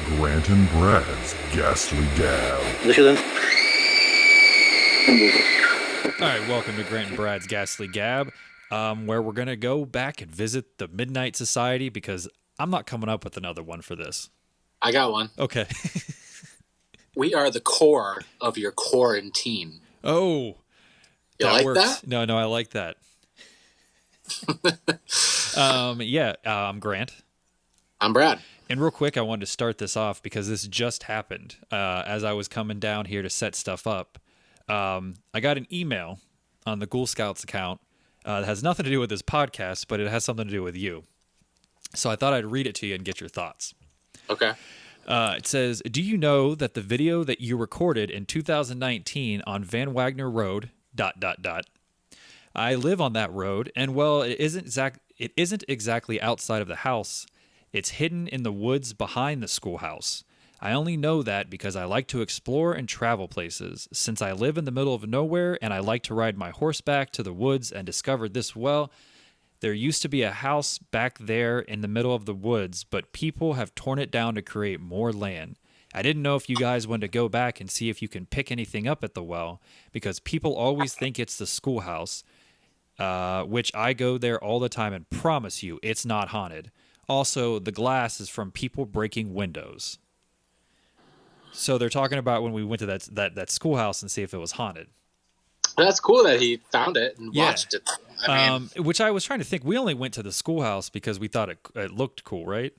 Grant and Brad's Ghastly Gab. All right, welcome to Grant and Brad's Ghastly Gab, where we're going to go back and visit the Midnight Society because I'm not coming up with another one for this. I got one. Okay. We are the core of your quarantine. Oh, You that like works. that? No, I like that. I'm Grant. I'm Brad. And real quick, I wanted to start this off because this just happened as I was coming down here to set stuff up. I got an email on the Ghoul Scouts account that has nothing to do with this podcast, but it has something to do with you. So I thought I'd read it to you and get your thoughts. Okay. It says, do you know that the video that you recorded in 2019 on Van Wagner Road, ... I live on that road, and well, it isn't exactly outside of the house. It's hidden in the woods behind the schoolhouse. I only know that because I like to explore and travel places. Since I live in the middle of nowhere and I like to ride my horseback to the woods and discovered this well, there used to be a house back there in the middle of the woods, but people have torn it down to create more land. I didn't know if you guys wanted to go back and see if you can pick anything up at the well, because people always think it's the schoolhouse, which I go there all the time and promise you it's not haunted. Also, the glass is from people breaking windows. So they're talking about when we went to that schoolhouse and see if it was haunted. That's cool that he found it and watched it. Which I was trying to think. We only went to the schoolhouse because we thought it looked cool, right?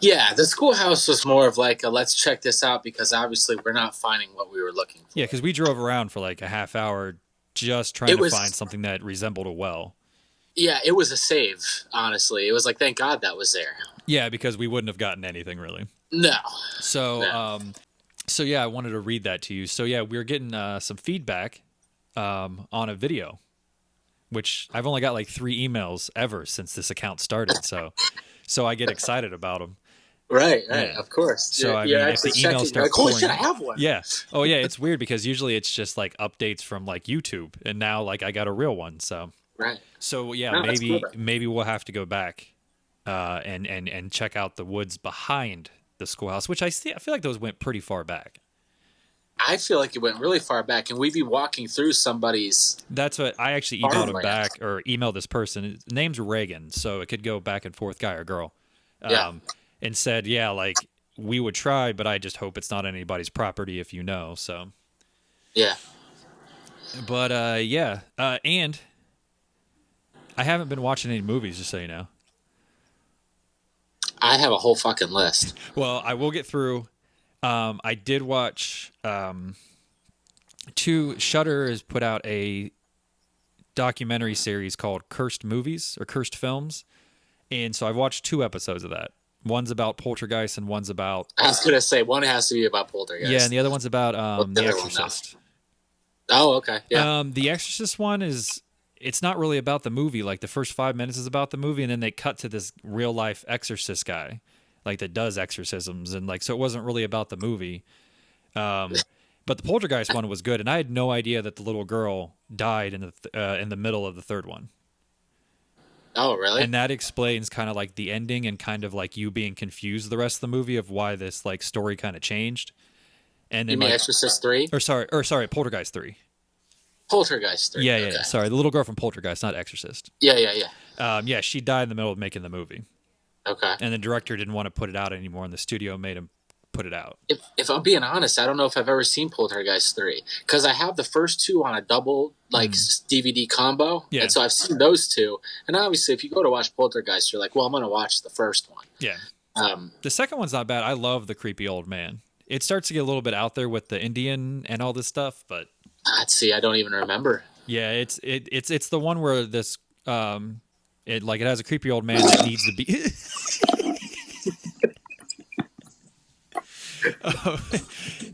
Yeah, the schoolhouse was more of like a let's check this out because obviously we're not finding what we were looking for. Yeah, because we drove around for like a half hour just trying to find something that resembled a well. Yeah, it was a save, honestly. It was like, thank God that was there. Yeah, because we wouldn't have gotten anything really. No. So, I wanted to read that to you. So, yeah, we were getting some feedback on a video, which I've only got like 3 emails ever since this account started. So I get excited about them. Right, yeah. Of course. So, if the emails start like, holy shit, I have one. Yeah. Oh, yeah, it's weird because usually it's just like updates from like YouTube, and now like I got a real one, so. Right. So, yeah, No, maybe we'll have to go back and check out the woods behind the schoolhouse, which I feel like those went pretty far back. I feel like it went really far back, and we'd be walking through somebody's. That's what I actually emailed him back, or emailed this person. His name's Reagan, so it could go back and forth, guy or girl. And said, yeah, like we would try, but I just hope it's not anybody's property if you know. So, yeah. But and I haven't been watching any movies, just so you know. I have a whole fucking list. Well, I will get through. I did watch Shudder has put out a documentary series called Cursed Movies or Cursed Films. And so I've watched 2 episodes of that. One's about Poltergeist and one's about... I was going to say, one has to be about Poltergeist. Yeah, and the other one's about The Exorcist. Oh, okay. Yeah. The Exorcist one is... It's not really about the movie. Like, the first 5 minutes is about the movie, and then they cut to this real-life exorcist guy, like, that does exorcisms. And, like, so it wasn't really about the movie. But the Poltergeist one was good, and I had no idea that the little girl died in the middle of the third one. Oh, really? And that explains kind of like the ending and kind of like you being confused the rest of the movie of why this like story kind of changed. And then, you mean Exorcist 3? Or sorry, Poltergeist 3. Poltergeist 3. Yeah, okay. yeah. Sorry, the little girl from Poltergeist, not Exorcist. Yeah. She died in the middle of making the movie. Okay. And the director didn't want to put it out anymore, and the studio made him put it out. If I'm being honest, I don't know if I've ever seen Poltergeist 3 because I have the first 2 on a double DVD combo, and so I've seen those 2. And obviously, if you go to watch Poltergeist, you're like, well, I'm going to watch the first one. Yeah. The second one's not bad. I love the creepy old man. It starts to get a little bit out there with the Indian and all this stuff, but let's see, I don't even remember. Yeah, it's the one where this it has a creepy old man that needs to be.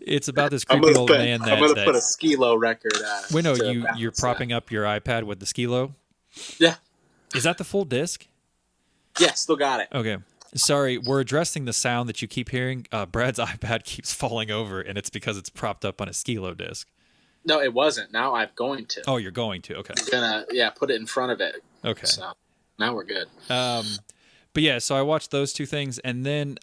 It's about this creepy old man that... I'm going to put a Skilo record... Wait, no, you're propping up your iPad with the Skilo? Yeah. Is that the full disc? Yeah, still got it. Okay. Sorry, we're addressing the sound that you keep hearing. Brad's iPad keeps falling over, and it's because it's propped up on a Skilo disc. No, it wasn't. Now I'm going to. Oh, you're going to. Okay. I'm going to, put it in front of it. Okay. So now we're good. But yeah, so I watched those 2 things, and then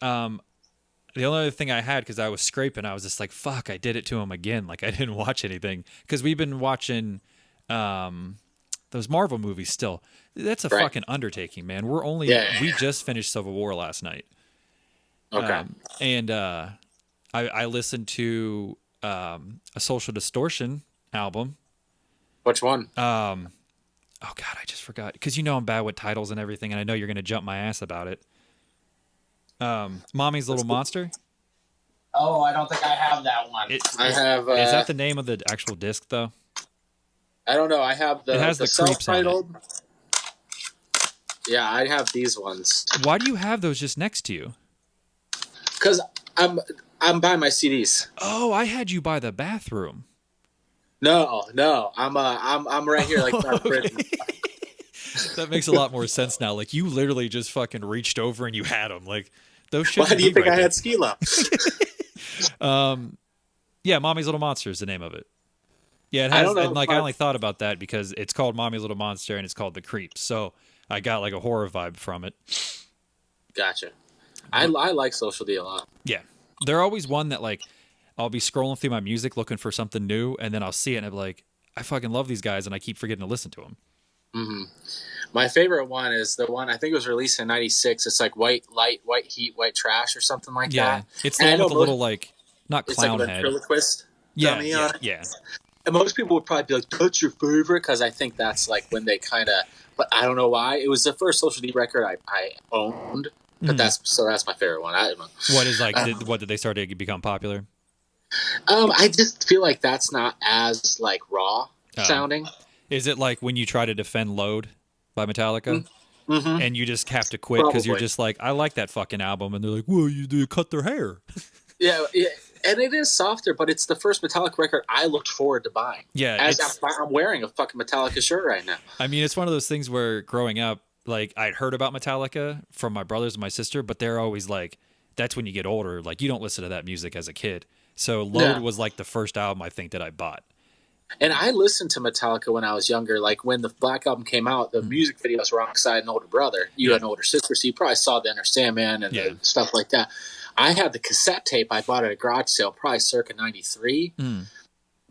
The only other thing I had, because I was scraping, I was just like, fuck, I did it to him again. Like, I didn't watch anything. Because we've been watching those Marvel movies still. That's a fucking undertaking, man. We just finished Civil War last night. Okay. I listened to a Social Distortion album. Which one? Oh, God, I just forgot. Because I'm bad with titles and everything, and I know you're going to jump my ass about it. Mommy's Little Monster. Oh, I don't think I have that one. Is that the name of the actual disc, though? I don't know. I have It has the creeps on it. Yeah, I have these ones. Why do you have those just next to you? Because I'm buying my CDs. Oh, I had you by the bathroom. No, I'm right here like okay. That makes a lot more sense now. Like, you literally just fucking reached over and you had them. Like, those should. Why do you think I had Skilo? Yeah, Mommy's Little Monster is the name of it. Yeah, it has. I don't know, and I only thought about that because it's called Mommy's Little Monster and it's called The Creeps. So I got like a horror vibe from it. Gotcha. I like Social D a lot. Yeah, they're always one that like I'll be scrolling through my music looking for something new, and then I'll see it and I'm like, I fucking love these guys, and I keep forgetting to listen to them. Mm-hmm. My favorite one is the one I think it was released in '96. It's like White Light, White Heat, White Trash, or something like that. Yeah, it's the one with a little like not clown like a head. ventriloquist. Yeah. And most people would probably be like, "That's your favorite," because I think that's like when they kind of. But I don't know why. It was the first Social D record I owned, but that's my favorite one. I don't know. What is like? Did they start to become popular? I just feel like that's not as like raw sounding. Is it like when you try to defend Load by Metallica, mm-hmm. and you just have to quit because you're just like, I like that fucking album, and they're like, well, you cut their hair. Yeah, and it is softer, but it's the first Metallica record I looked forward to buying. Yeah, as I'm wearing a fucking Metallica shirt right now. I mean, it's one of those things where growing up, like I'd heard about Metallica from my brothers and my sister, but they're always like, that's when you get older, like you don't listen to that music as a kid. So Load was like the first album I think that I bought. And I listened to Metallica when I was younger. Like when the Black Album came out, the music videos were alongside an older brother. You had an older sister, so you probably saw the Enter Sandman and the stuff like that. I had the cassette tape. I bought at a garage sale, probably circa '93.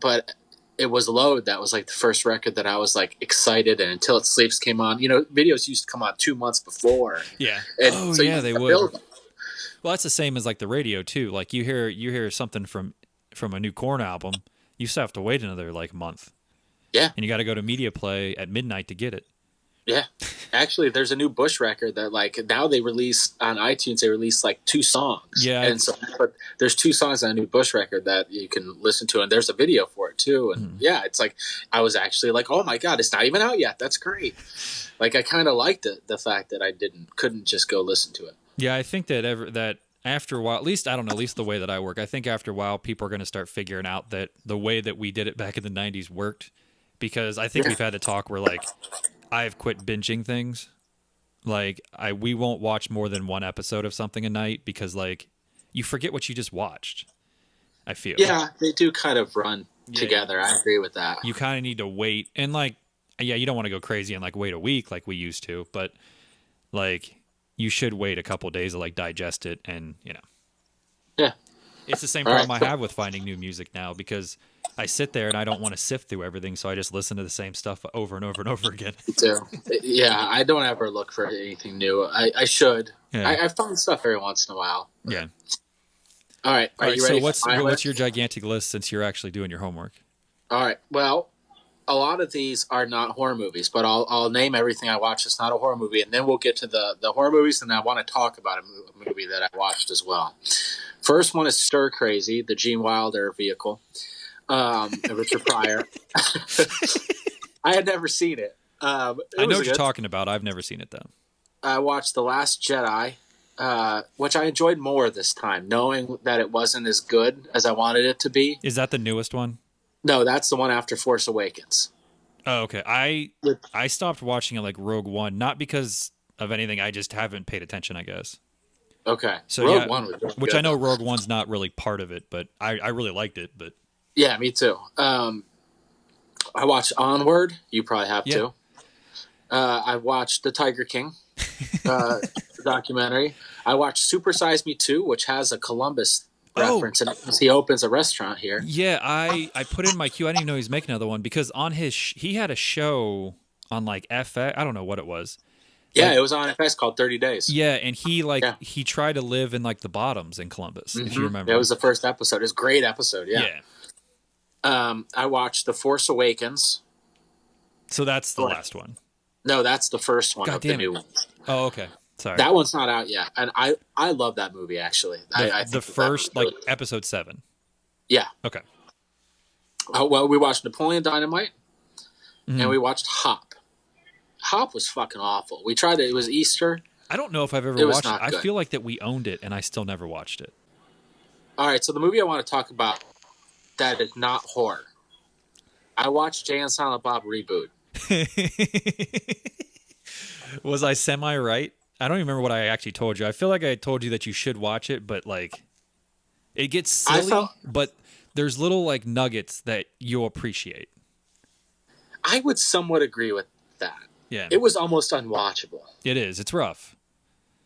But it was Load that was like the first record that I was like excited. And Until It Sleeps came on. Videos used to come on 2 months before. Yeah. And they would. Well, that's the same as like the radio too. Like you hear something from a new Korn album. You still have to wait another like month. Yeah. And you got to go to Media Play at midnight to get it. Yeah. Actually, there's a new Bush record that like now they release on iTunes, they release like 2 songs. Yeah. And so, but there's 2 songs on a new Bush record that you can listen to, and there's a video for it too. And yeah, it's like, I was actually like, oh my God, it's not even out yet. That's great. Like I kind of liked it, the fact that I couldn't just go listen to it. Yeah. I think that after a while, at least the way that I work, I think after a while, people are going to start figuring out that the way that we did it back in the 90s worked, because I think we've had a talk where like I've quit binging things. Like we won't watch more than 1 episode of something a night because like you forget what you just watched. I feel. Yeah, they do kind of run together. I agree with that. You kind of need to wait, and like, yeah, you don't want to go crazy and like wait a week like we used to, but like you should wait a couple days to like digest it, and Yeah. It's the same problem I have with finding new music now, because I sit there and I don't want to sift through everything, so I just listen to the same stuff over and over and over again. Me too. Yeah, I don't ever look for anything new. I should. Yeah. I find stuff every once in a while. Yeah. All right. Are you ready? So what's your gigantic list since you're actually doing your homework? All right. Well, a lot of these are not horror movies, but I'll name everything I watched that's not a horror movie, and then we'll get to the horror movies, and I want to talk about a movie that I watched as well. First one is Stir Crazy, the Gene Wilder vehicle, Richard Pryor. I had never seen it. I know what you're talking about. I've never seen it, though. I watched The Last Jedi, which I enjoyed more this time, knowing that it wasn't as good as I wanted it to be. Is that the newest one? No, that's the one after Force Awakens. Oh, okay. I stopped watching it like Rogue One, not because of anything. I just haven't paid attention, I guess. Okay. So Rogue One was really good. I know Rogue One's not really part of it, but I really liked it. But yeah, me too. I watched Onward. You probably have too. I watched The Tiger King documentary. I watched Super Size Me 2, which has a Columbus Oh, reference, and he opens a restaurant here. yeah, I put in my queue. I didn't even know he was making another one because on his he had a show on like FX. I don't know what it was. Yeah, Like, it was on FX called 30 Days. yeah, and Yeah. he tried to live in like the bottoms in Columbus, if you It remember. was the first episode. It was a great episode. Yeah. Yeah. I watched The Force Awakens. So that's the last one. No, that's the first one God of the damn new it. ones. Oh, okay. Sorry. That one's not out yet, and I love that movie actually. I The think first that like episode 7. yeah. Okay. Well, we watched Napoleon Dynamite, Mm-hmm. and we watched Hop. Hop was fucking awful. We tried it. It was Easter. I don't know if I've ever It was watched it. not I good. feel like that we owned it and I still never watched it. All right, so the movie I want to talk about that is not horror. I watched Jay and Silent Bob reboot. Was I semi right? I don't even remember what I actually told you. I feel like I told you that you should watch it, but like it gets silly, but there's little like nuggets that you'll appreciate. I would somewhat agree with that. Yeah. It was almost unwatchable. It is. It's rough.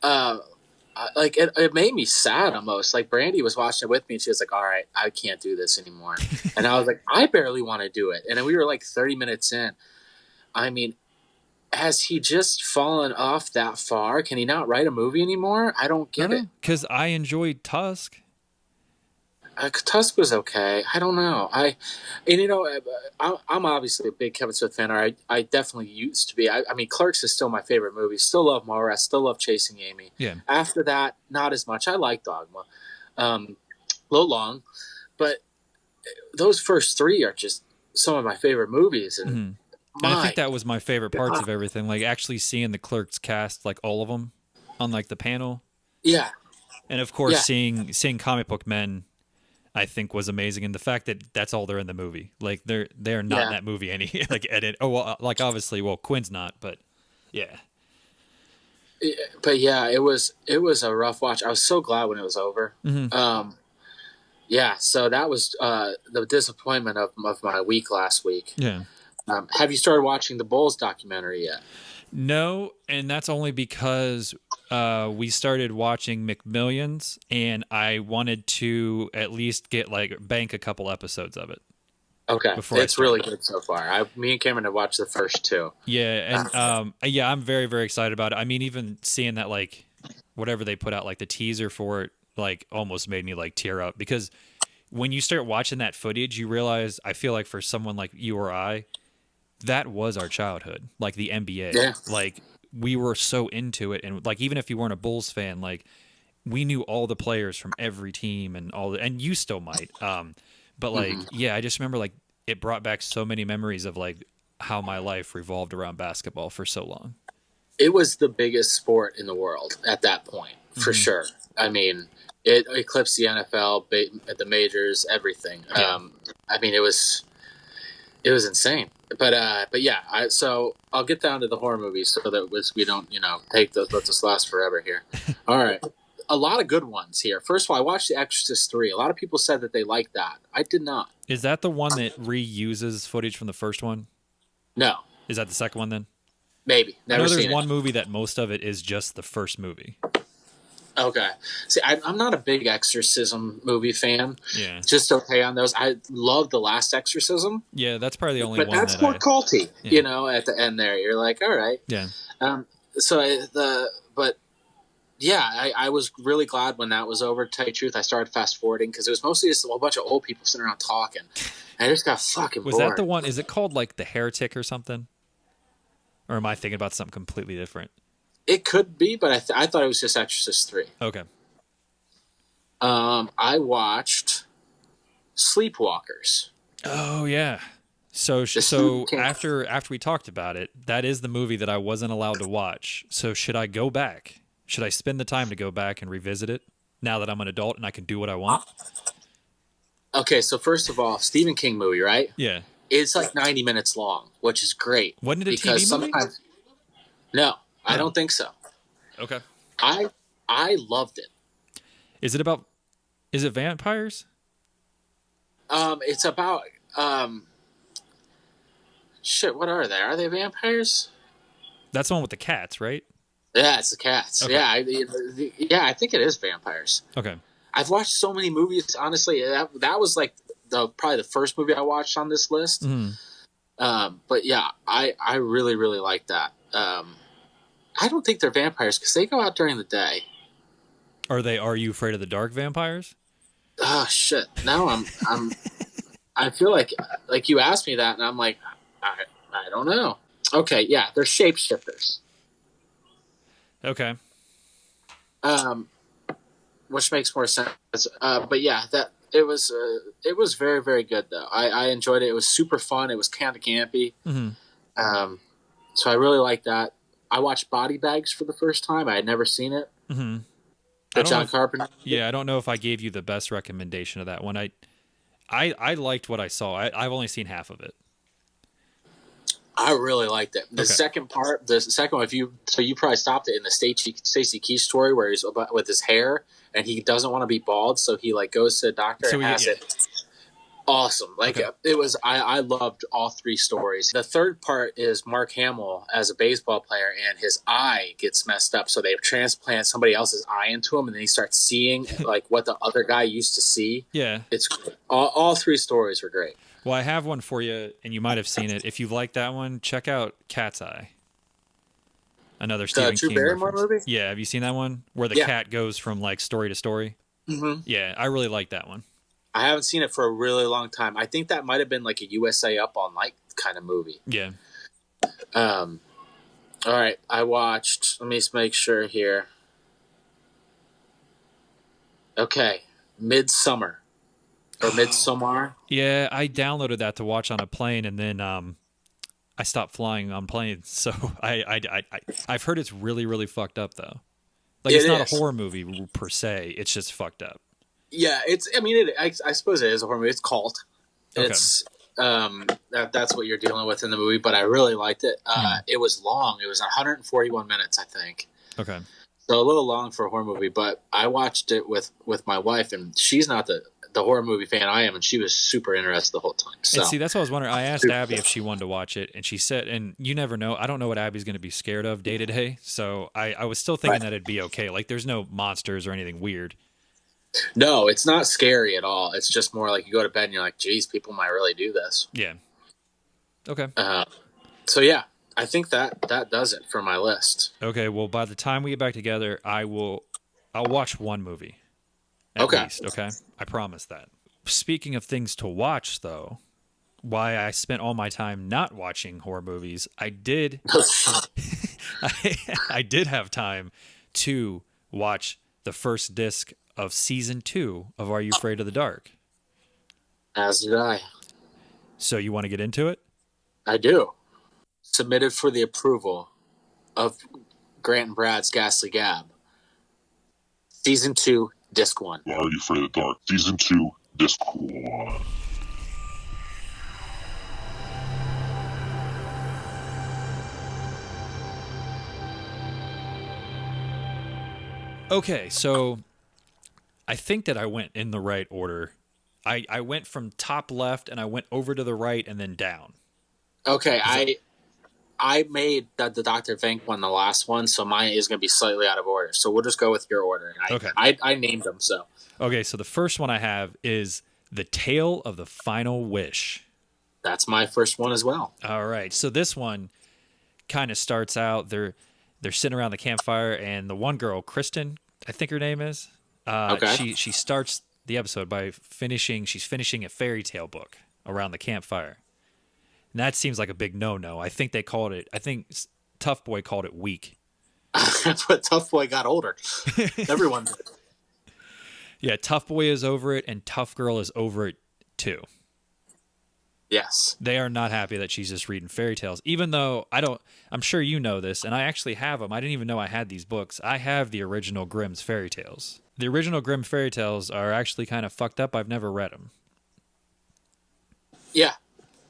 Like it made me sad almost. Like Brandy was watching it with me, and she was like, "All right, I can't do this anymore." And I was like, "I barely want to do it." And then we were like 30 minutes in. I mean, has he just fallen off that far? Can he not write a movie anymore? I don't get it. Because I enjoyed Tusk. Tusk was okay. I don't know. I'm obviously a big Kevin Smith fan. Or I definitely used to be. I mean, Clerks is still my favorite movie. Still love Mallrats. Still love Chasing Amy. Yeah. After that, not as much. I like Dogma. A little long, but those first three are just some of my favorite movies. And, And I think that was my favorite parts of everything. Like actually seeing the Clerks cast, like all of them, on like the panel. Yeah. And of course, seeing Comic Book Men, I think was amazing, and the fact that that's all they're in the movie. Like they're not in that movie any like edit. Oh well, like obviously, well Quinn's not, but yeah. But yeah, it was a rough watch. I was so glad when it was over. Mm-hmm. Yeah, so that was the disappointment of my week last week. Yeah. Have you started watching the Bulls documentary yet? No, and that's only because we started watching McMillions, and I wanted to at least get bank a couple episodes of it. Okay, it's really good so far. Me and Cameron have watched the first two. Yeah, and yeah, I'm very very excited about it. I mean, even seeing that whatever they put out, like the teaser for it, almost made me tear up because when you start watching that footage, you realize I feel like for someone like you or I, that was our childhood, like the NBA. Yeah. We were so into it, and even if you weren't a Bulls fan, we knew all the players from every team and you still might. But yeah, I just remember it brought back so many memories of how my life revolved around basketball for so long. It was the biggest sport in the world at that point, for sure. I mean, it eclipsed the NFL, the majors, everything. Yeah. I mean, it was insane. But yeah, so I'll get down to the horror movies so that we don't, let this last forever here. All right. A lot of good ones here. First of all, I watched The Exorcist 3. A lot of people said that they liked that. I did not. Is that the one that reuses footage from the first one? No. Is that the second one then? Maybe. Never seen it. There's one movie that most of it is just the first movie. Okay. See, I'm not a big exorcism movie fan. Yeah. Just okay on those. I love The Last Exorcism. Yeah, that's probably the only one. But that's more culty, at the end there. You're like, all right. Yeah. Yeah, I was really glad when that was over, to tell you the truth. I started fast forwarding because it was mostly just a whole bunch of old people sitting around talking. And I just got fucking bored. Was that the one? Is it called The Heretic or something? Or am I thinking about something completely different? It could be, but I thought it was just Exorcist 3. Okay. I watched Sleepwalkers. Oh yeah. So after we talked about it, that is the movie that I wasn't allowed to watch. So should I go back? Should I spend the time to go back and revisit it now that I'm an adult and I can do what I want? Okay, so first of all, Stephen King movie, right? Yeah. It's 90 minutes long, which is great. Wasn't it a TV movie? No, I don't think so. Okay. I loved it. Is it vampires? It's about shit, what are they? Are they vampires? That's the one with the cats, right? Yeah, it's the cats. Okay. Yeah, I think it is vampires. Okay. I've watched so many movies. Honestly, that was like probably the first movie I watched on this list. But yeah, I really really like that. I don't think they're vampires because they go out during the day. Are You Afraid of the Dark vampires? Oh shit! Now I feel like you asked me that, and I'm like, I don't know. Okay, yeah, they're shapeshifters. Okay. Which makes more sense. But yeah, that it was very very good though. I enjoyed it. It was super fun. It was kind of campy. So I really like that. I watched Body Bags for the first time. I had never seen it. The John Carpenter. Yeah, I don't know if I gave you the best recommendation of that one. I liked what I saw. I've only seen half of it. I really liked it. The second one, you probably stopped it in the Stacey Keach story where he's with his hair and he doesn't want to be bald, so he like goes to the doctor and has it. Awesome. It was, I loved all three stories. The third part is Mark Hamill as a baseball player and his eye gets messed up. So they transplant somebody else's eye into him and then he starts seeing like what the other guy used to see. Yeah. It's all three stories were great. Well, I have one for you and you might have seen it. If you like that one, check out Cat's Eye. Another Stephen King reference. Movie? Yeah. Have you seen that one where the cat goes from like story to story? Yeah. I really like that one. I haven't seen it for a really long time. I think that might have been like a USA Up All Night kind of movie. Yeah. All right. I watched. Let me just make sure here. Okay. Midsummer. Or Midsommar. Yeah, I downloaded that to watch on a plane, and then I stopped flying on planes. So I've heard it's really, really fucked up, though. Like, it's not a horror movie per se. It's just fucked up. Yeah, I suppose it is a horror movie. It's cult. Okay. It's that's what you're dealing with in the movie, but I really liked it. It was long. It was 141 minutes, I think. Okay. So a little long for a horror movie, but I watched it with my wife, and she's not the horror movie fan I am, and she was super interested the whole time. So. And see, that's what I was wondering. I asked Abby if she wanted to watch it, and she said, and you never know. I don't know what Abby's going to be scared of day to day, so I was still thinking that it'd be okay. Like, there's no monsters or anything weird. No, it's not scary at all. It's just more like you go to bed and you're like, geez, people might really do this. Yeah. Okay. So, yeah, I think that does it for my list. Okay, well, by the time we get back together, I'll watch one movie. At least, okay? I promise that. Speaking of things to watch, though, why I spent all my time not watching horror movies, I did I did have time to watch the first disc of season 2 of Are You Afraid of the Dark? As did I. So you want to get into it? I do. Submitted for the approval of Grant and Brad's Ghastly Gab. Season 2, Disc 1. Are You Afraid of the Dark? Season 2, Disc 1. Okay, so I think that I went in the right order. I went from top left and I went over to the right and then down. Okay, I made the Dr. Vank one the last one, so mine is going to be slightly out of order. So we'll just go with your order. I named them, so. Okay, so the first one I have is The Tale of the Final Wish. That's my first one as well. All right, so this one kind of starts out, they're sitting around the campfire, and the one girl, Kristen, I think her name is, she starts the episode by she's finishing a fairy tale book around the campfire. And that seems like a big no-no. I think Tough Boy called it weak. That's what Tough Boy got older. Everyone did. Yeah, Tough Boy is over it, and Tough Girl is over it too. Yes. They are not happy that she's just reading fairy tales, even though I'm sure you know this, and I actually have them. I didn't even know I had these books. I have the original Grimm's fairy tales. The original Grimm fairy tales are actually kind of fucked up. I've never read them. Yeah.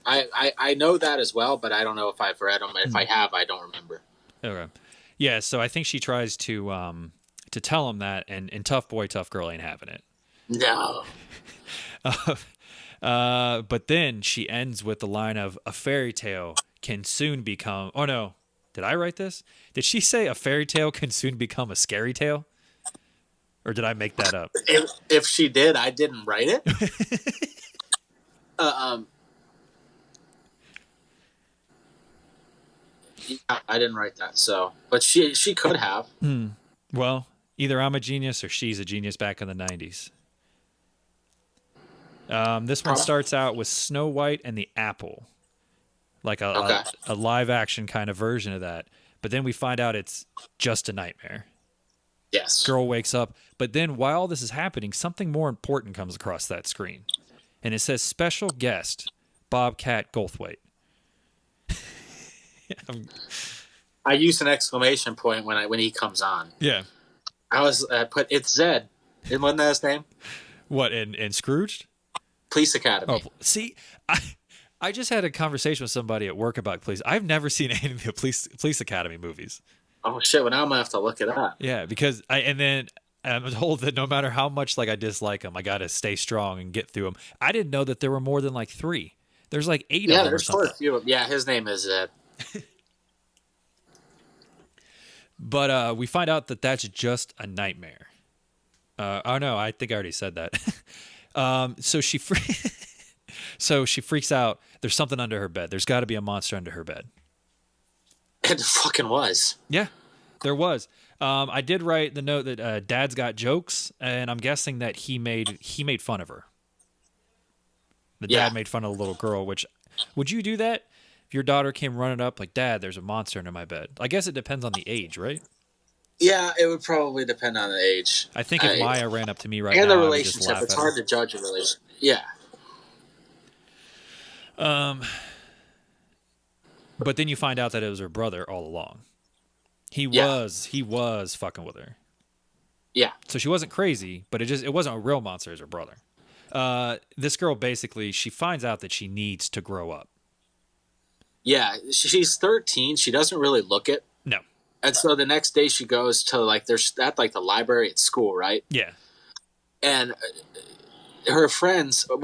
I know that as well, but I don't know if I've read them. If I have, I don't remember. Okay. Yeah, so I think she tries to tell him that, and Tough Boy, Tough Girl ain't having it. No. But then she ends with the line of, a fairy tale can soon become... Oh, no. Did I write this? Did she say a fairy tale can soon become a scary tale? Or did I make that up? If she did, I didn't write it. Yeah, I didn't write that. So, but she could have. Well, either I'm a genius or she's a genius back in the 90s. This one starts out with Snow White and the Apple, like a live action kind of version of that. But then we find out it's just a nightmare. Yes. Girl wakes up, but then while all this is happening, something more important comes across that screen, and it says special guest Bobcat Goldthwait. I used an exclamation point when he comes on. Yeah. I was put it's Zed. Wasn't that his name? What in Scrooged? Police Academy. Oh, see, I just had a conversation with somebody at work about police. I've never seen any of the police Academy movies. Oh shit! Well, now I'm gonna have to look it up. Yeah, because I'm told that no matter how much like I dislike them, I gotta stay strong and get through them. I didn't know that there were more than like 3. There's like 8 of them. Yeah, there's quite a few. Yeah, his name is Zed. But we find out that that's just a nightmare. Oh no, I think I already said that. So she freaks out. There's something under her bed. There's got to be a monster under her bed. And there fucking was. Yeah, there was. I did write the note that Dad's got jokes, and I'm guessing that he made fun of her. The dad made fun of the little girl. Which, would you do that if your daughter came running up like, "Dad, there's a monster under my bed"? I guess it depends on the age, right? Yeah, it would probably depend on the age. I think if Maya ran up to me right now, and the relationship, it's hard to judge a relationship. Yeah. But then you find out that it was her brother all along. He was fucking with her. Yeah. So she wasn't crazy, but it wasn't a real monster as her brother. This girl basically, she finds out that she needs to grow up. Yeah, she's 13. She doesn't really look it. No. And so the next day she goes to like there's at like the library at school, right? Yeah. And her friends are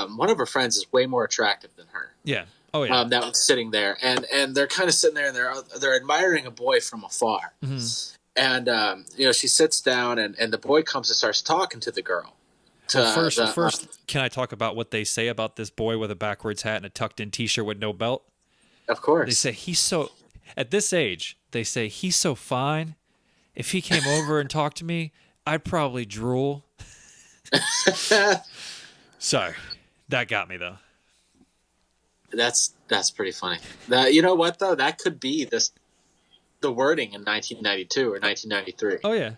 one of her friends is way more attractive than her. Yeah. Oh yeah. That was sitting there, and they're kind of sitting there, and they're admiring a boy from afar. Mm-hmm. And she sits down, and the boy comes and starts talking to the girl. First, can I talk about what they say about this boy with a backwards hat and a tucked-in T-shirt with no belt? Of course. They say at this age, they say he's so fine. If he came over and talked to me, I'd probably drool. Sorry, that got me though. That's pretty funny. You know what though? That could be the wording in 1992 or 1993. Oh yeah,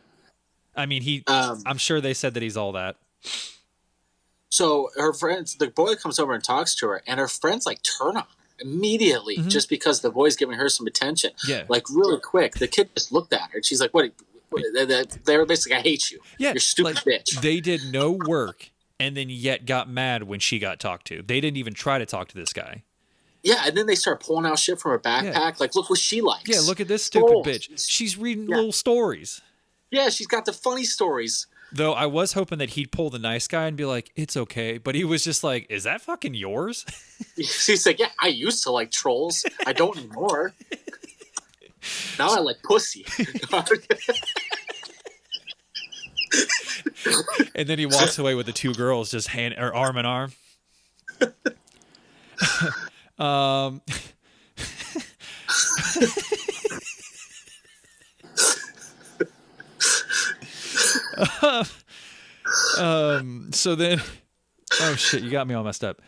I mean I'm sure they said that he's all that. So her friends, the boy comes over and talks to her, and her friends like turn on her immediately just because the boy's giving her some attention. Yeah, like really quick. The kid just looked at her, and she's like, "What?" They were basically, "I hate you. Yeah, you're stupid bitch." They did no work, and then yet got mad when she got talked to. They didn't even try to talk to this guy. Yeah, and then they start pulling out shit from her backpack. Yeah. Like, look what she likes. Yeah, look at this stupid bitch. She's reading little stories. Yeah, she's got the funny stories. Though I was hoping that he'd pull the nice guy and be like, "It's okay," but he was just like, "Is that fucking yours?" He's like, "Yeah, I used to like trolls. I don't anymore. Now I like pussy." And then he walks away with the 2 girls just arm in arm. So then, oh shit, you got me all messed up.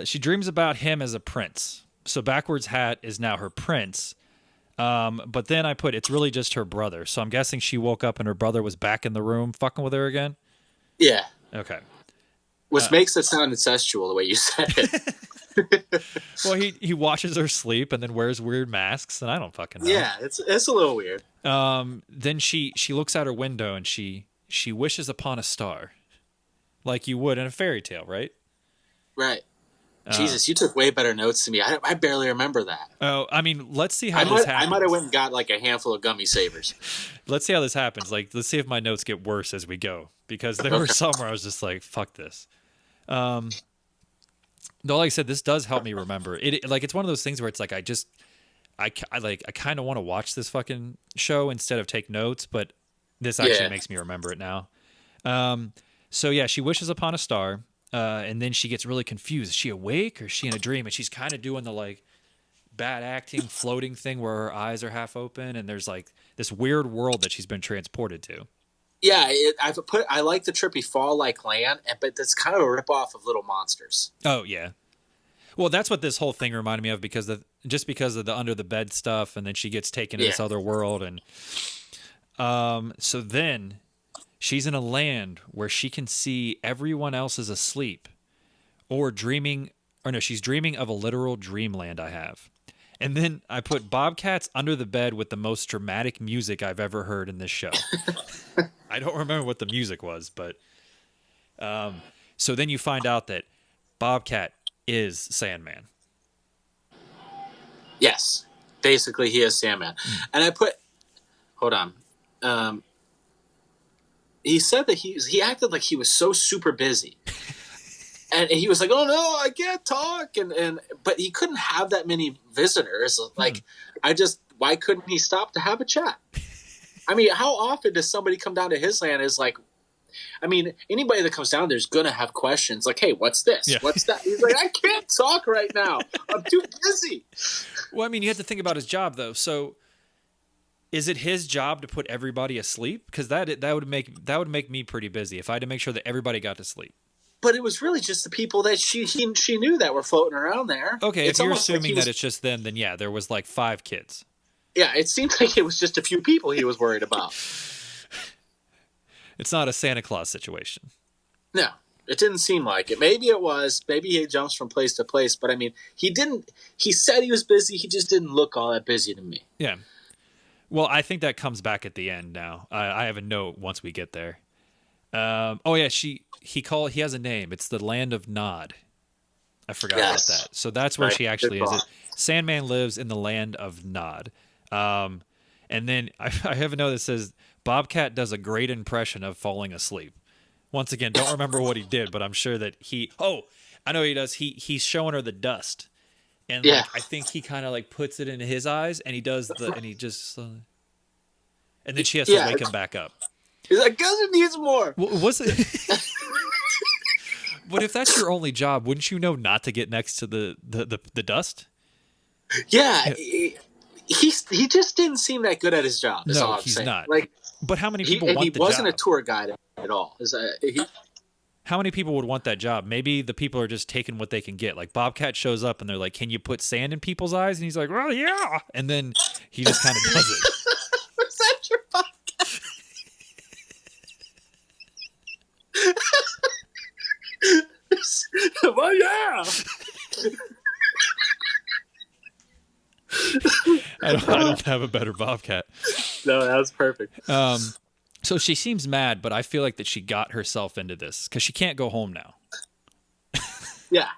She dreams about him as a prince. So backwards hat is now her prince. But then I put, it's really just her brother. So I'm guessing she woke up and her brother was back in the room fucking with her again. Yeah. Okay. Which makes it sound incestual the way you said it. Well, he watches her sleep and then wears weird masks, and I don't fucking know. Yeah, it's a little weird. Then she looks out her window and she wishes upon a star, like you would in a fairy tale, right? Right. Jesus, you took way better notes than me. I barely remember that. Oh, I mean, let's see how this happens. I might have went and got like a handful of gummy savers. Let's see how this happens. Like, let's see if my notes get worse as we go, because there were some where I was just like, "Fuck this." though, like I said, this does help me remember it. Like, it's one of those things where it's like I kind of want to watch this fucking show instead of take notes, but this actually makes me remember it now. So yeah, she wishes upon a star, and then she gets really confused. Is she awake or is she in a dream? And she's kind of doing the like bad acting floating thing where her eyes are half open, and there's like this weird world that she's been transported to. Yeah, I like the trippy fall like land, but that's kind of a ripoff of Little Monsters. Oh yeah. Well, that's what this whole thing reminded me of because of the under the bed stuff, and then she gets taken to this other world, and so then she's in a land where she can see everyone else is asleep or dreaming, or no, she's dreaming of a literal dreamland I have. And then I put Bobcats under the bed with the most dramatic music I've ever heard in this show. I don't remember what the music was, but so then you find out that Bobcat is Sandman. Yes. Basically, he is Sandman. And I put... Hold on. He said that he acted like he was so super busy. And he was like, oh, no, I can't talk. But he couldn't have that many visitors. Like, why couldn't he stop to have a chat? I mean, how often does somebody come down to his land is like, I mean, anybody that comes down there is going to have questions like, hey, what's this? Yeah. What's that? He's like, I can't talk right now. I'm too busy. Well, I mean, you have to think about his job, though. So is it his job to put everybody asleep? Because that would make me pretty busy if I had to make sure that everybody got to sleep. But it was really just the people that she knew that were floating around there. Okay, if you're assuming that it's just them, then yeah, there was like 5 kids. Yeah, it seemed like it was just a few people he was worried about. It's not a Santa Claus situation. No, it didn't seem like it. Maybe it was. Maybe he jumps from place to place. But I mean, he didn't. He said he was busy. He just didn't look all that busy to me. Yeah. Well, I think that comes back at the end now. I have a note once we get there. Oh yeah, he has a name. It's the Land of Nod. I forgot about that. So that's where she actually is. Sandman lives in the Land of Nod. And then I have a note that says Bobcat does a great impression of falling asleep. Once again, don't remember what he did, but I'm sure that I know he does. He's showing her the dust. And like, I think he kind of like puts it into his eyes, and he does and then she has to wake him back up. He's like, "Cousin needs more." Was it? But if that's your only job, wouldn't you know not to get next to the dust? Yeah, he just didn't seem that good at his job. No, he's not. Like, but how many people want the job? He wasn't a tour guide at all. How many people would want that job? Maybe the people are just taking what they can get. Like Bobcat shows up and they're like, "Can you put sand in people's eyes?" And he's like, "Well, yeah." And then he just kind of does it. Was that your Bobcat? Well, yeah. I don't have a better Bobcat. No, that was perfect. So she seems mad, but I feel like that she got herself into this because she can't go home now. Yeah.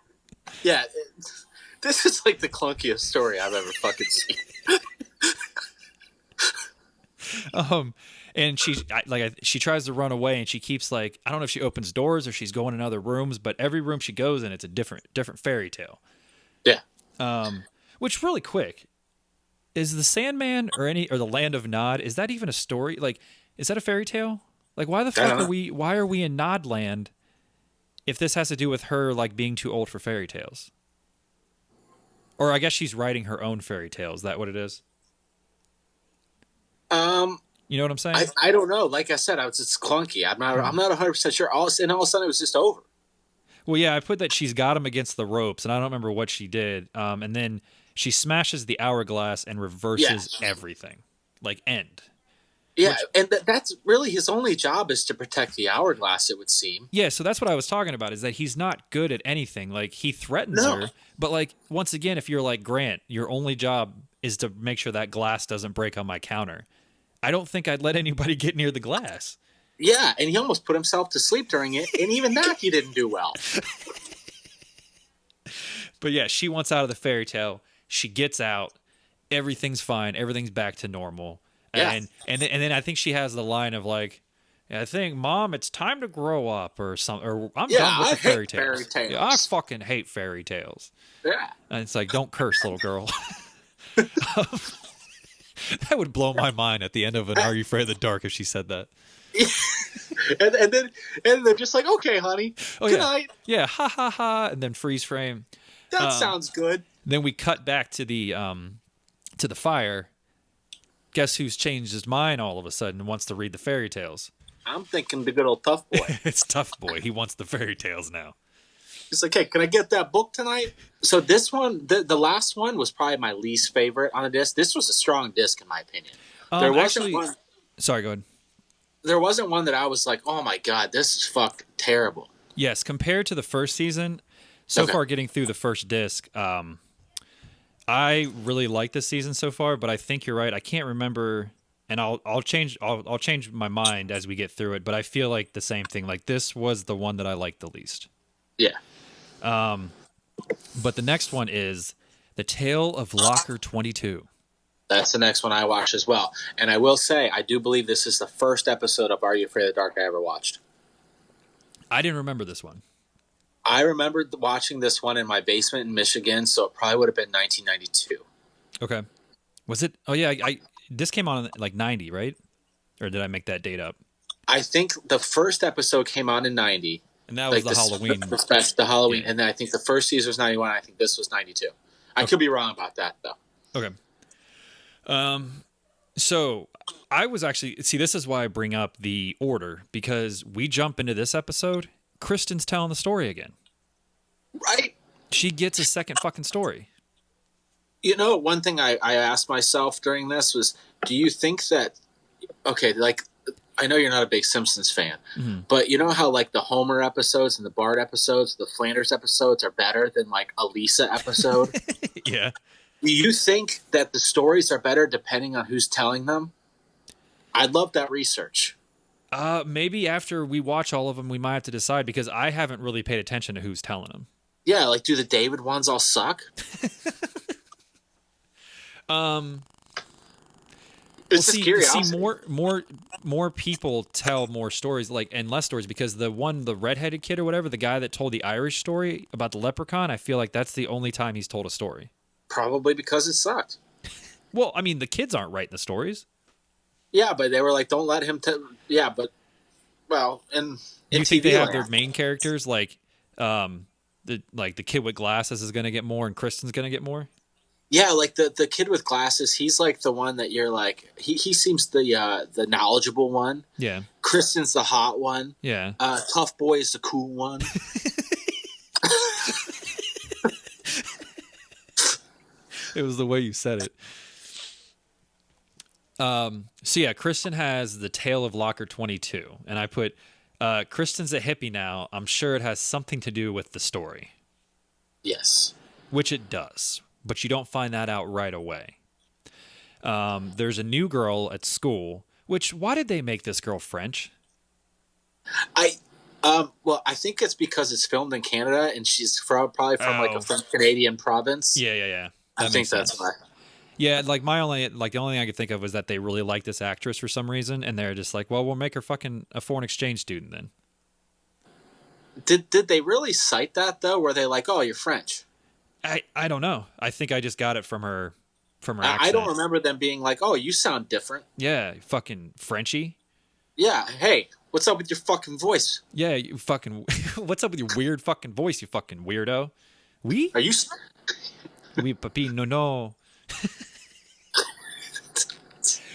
This is like the clunkiest story I've ever fucking seen. And she tries to run away, and she keeps like, I don't know if she opens doors or she's going in other rooms, but every room she goes in, it's a different fairy tale. Yeah. Which really quick, is the Sandman or the Land of Nod, is that even a story? Like, is that a fairy tale? Like, why the fuck why are we in Nod Land if this has to do with her like being too old for fairy tales? Or I guess she's writing her own fairy tale. Is that what it is? You know what I'm saying? I don't know. Like I said, it's clunky. I'm not 100% sure. All of a sudden, it was just over. Well, yeah, I put that she's got him against the ropes, and I don't remember what she did. And then she smashes the hourglass and reverses everything. Like, end. Yeah, and that's really his only job is to protect the hourglass, it would seem. Yeah, so that's what I was talking about, is that he's not good at anything. Like, he threatens her, but, like, once again, if you're like Grant, your only job is to make sure that glass doesn't break on my counter. I don't think I'd let anybody get near the glass. Yeah, and he almost put himself to sleep during it, and even that he didn't do well. But yeah, she wants out of the fairy tale. She gets out. Everything's fine. Everything's back to normal. Yeah. And then I think she has the line of like, Yeah, I think, Mom, it's time to grow up or something. Or I'm Yeah, done with I the fairy hate tales. fairy tales. Yeah, I fucking hate fairy tales. Yeah. And it's like, don't curse, little girl. That would blow my mind at the end of an Are You Afraid of the Dark if she said that. and they're just like, okay, honey, good night. Yeah, ha ha ha, and then freeze frame. That sounds good. Then we cut back to the fire. Guess who's changed his mind all of a sudden and wants to read the fairy tales? I'm thinking the good old tough boy. It's Tough Boy. He wants the fairy tales now. He's like, hey, can I get that book tonight? So this one, the last one was probably my least favorite on the disc. This was a strong disc in my opinion. There wasn't one. Sorry, go ahead. There wasn't one that I was like, oh my God, this is fucking terrible. Yes, compared to the first season, so far getting through the first disc, I really like this season so far, but I think you're right. I can't remember, and I'll change my mind as we get through it, but I feel like the same thing. Like this was the one that I liked the least. Yeah. But the next one is The Tale of Locker 22. That's the next one I watched as well. And I will say, I do believe this is the first episode of Are You Afraid of the Dark I ever watched. I didn't remember this one. I remembered watching this one in my basement in Michigan, so it probably would have been 1992. Okay. Was it? Oh, yeah. This came on in like 90, right? Or did I make that date up? I think the first episode came on in 90. And that was like the Halloween. The Halloween. Yeah. And then I think the first season was 91. I think this was 92. I could be wrong about that, though. Okay. So I was actually, see, this is why I bring up the order, because we jump into this episode. Kristen's telling the story again. Right. She gets a second fucking story. You know, one thing I asked myself during this was, do you think that, okay, like, I know you're not a big Simpsons fan, but you know how like the Homer episodes and the Bart episodes, the Flanders episodes are better than like a Lisa episode? Yeah. Do you think that the stories are better depending on who's telling them? I'd love that research. Maybe after we watch all of them, we might have to decide, because I haven't really paid attention to who's telling them. Yeah, like, do the David ones all suck? It's just curiosity. See, more people tell more stories, like, and less stories, because the redheaded kid or whatever, the guy that told the Irish story about the leprechaun, I feel like that's the only time he's told a story. Probably because it sucked. Well, I mean, the kids aren't writing the stories. Yeah, but they were like, don't let him yeah, but, well, and you think they have their main characters, like, the kid with glasses is going to get more and Kristen's going to get more? Yeah, like the kid with glasses, he's like the one that you're like, he seems the knowledgeable one. Yeah. Kristen's the hot one. Yeah. Tough Boy is the cool one. It was the way you said it. So yeah, Kristen has The Tale of Locker 22, and I put Kristen's a hippie now. I'm sure it has something to do with the story. Yes. Which it does, but you don't find that out right away. There's a new girl at school, why did they make this girl French? Well, I think it's because it's filmed in Canada and she's probably from like a French Canadian province. Yeah. I think that's why. Yeah, like the only thing I could think of was that they really like this actress for some reason, and they're just like, well, we'll make her fucking a foreign exchange student then. Did they really cite that though? Were they like, oh, you're French? I don't know. I think I just got it from her accent. I don't remember them being like, oh, you sound different. Yeah, fucking Frenchy. Yeah, hey, what's up with your fucking voice? Yeah, you fucking, what's up with your weird fucking voice, you fucking weirdo? Oui? Are you? Oui, papi, no.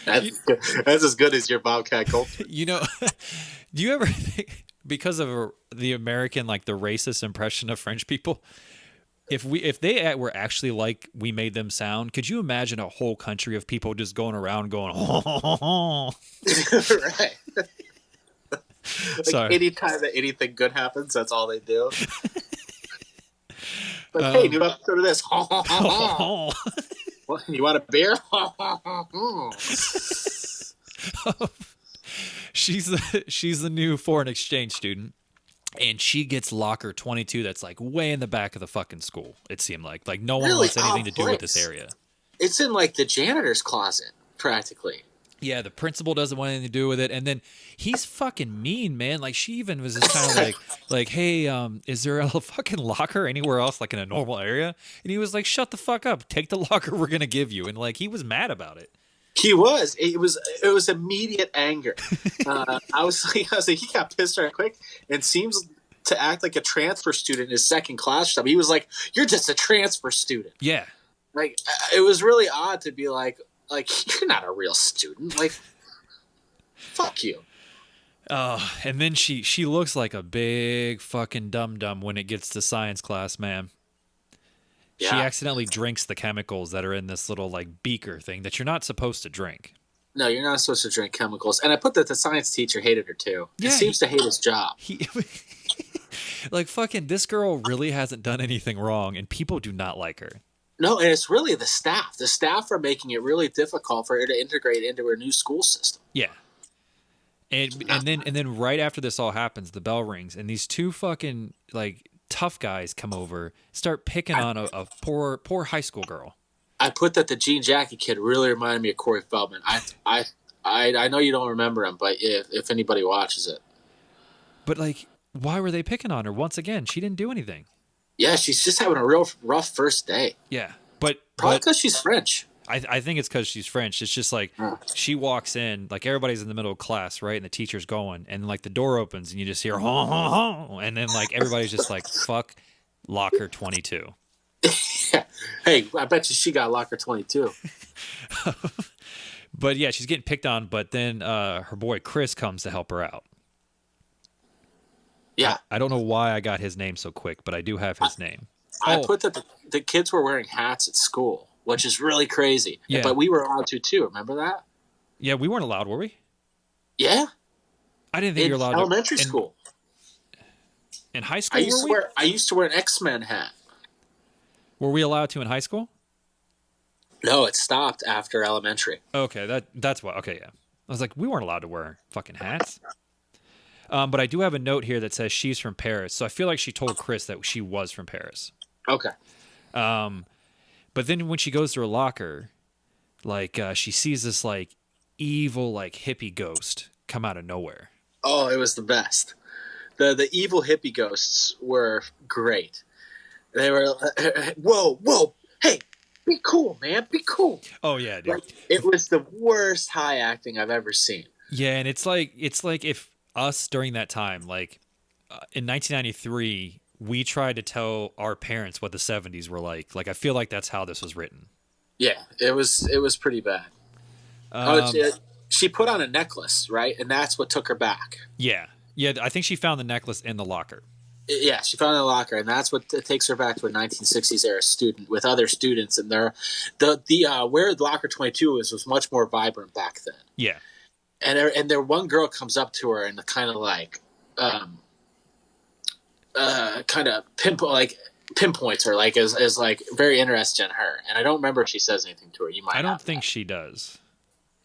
That's as good as your Bobcat Goldthwait. You know, do you ever think, because of the American, like the racist impression of French people, if they were actually like we made them sound, could you imagine a whole country of people just going around going, oh. Right. Like sorry. Anytime that anything good happens, that's all they do. Like, hey, new episode of this. What, you want a beer? She's the new foreign exchange student, and she gets locker 22 that's like way in the back of the fucking school, it seemed like no one wants anything to do with this area. It's in like the janitor's closet practically. Yeah, the principal doesn't want anything to do with it, and then he's fucking mean, man. Like she even was just kind of like, hey, is there a fucking locker anywhere else, like in a normal area? And he was like, shut the fuck up, take the locker we're gonna give you, and like he was mad about it. He was. It was immediate anger. I was like, he got pissed right quick, and seems to act like a transfer student in his second class or something. He was like, "You're just a transfer student." Yeah, like it was really odd to be like you're not a real student. Like, fuck you. And then she looks like a big fucking dum-dum when it gets to science class, man. Yeah. She accidentally drinks the chemicals that are in this little like beaker thing that you're not supposed to drink. No, you're not supposed to drink chemicals. And I put that the science teacher hated her too. Yeah, he seems to hate his job. Like fucking this girl really hasn't done anything wrong, and people do not like her. No, and it's really the staff. The staff are making it really difficult for her to integrate into her new school system. Yeah. And then right after this all happens, the bell rings, and these two fucking like tough guys come over, start picking on a poor high school girl. I put that the jean jacket kid really reminded me of Corey Feldman. I know you don't remember him, but if anybody watches it. But like, why were they picking on her? Once again, she didn't do anything. Yeah, she's just having a real rough first day. Yeah, but probably because she's French. I think it's because she's French. It's just like she walks in, like everybody's in the middle of class, right? And the teacher's going, and like the door opens, and you just hear "Huh, huh, huh," and then like everybody's just like "fuck, locker 22." Hey, I bet you she got locker 22. But yeah, she's getting picked on. But then her boy Chris comes to help her out. Yeah, I don't know why I got his name so quick, but I do have his name. I put that the kids were wearing hats at school, which is really crazy. Yeah. But we were allowed to too. Remember that? Yeah, we weren't allowed, were we? Yeah. I didn't think you were allowed. Elementary school. In high school, I used to wear an X-Men hat. Were we allowed to in high school? No, it stopped after elementary. Okay, that's why. Okay, yeah. I was like, we weren't allowed to wear fucking hats. But I do have a note here that says she's from Paris, so I feel like she told Chris that she was from Paris. Okay. But then when she goes to her locker, like she sees this like evil like hippie ghost come out of nowhere. Oh, it was the best. The evil hippie ghosts were great. They were whoa, hey, be cool, man, be cool. Oh yeah, dude. Like, it was the worst high acting I've ever seen. Yeah, and it's like if us during that time, like in 1993, we tried to tell our parents what the 70s were like. Like I feel like that's how this was written. Yeah, it was pretty bad. She put on a necklace, right? And that's what took her back. Yeah. I think she found the necklace in the locker. Yeah, she found it in the locker, and that's what takes her back to a 1960s era student with other students. And where the locker 22 was much more vibrant back then. Yeah. And there one girl comes up to her and kind of like, pinpoints her, like is like very interested in her. And I don't remember if she says anything to her. You might. I don't think she does.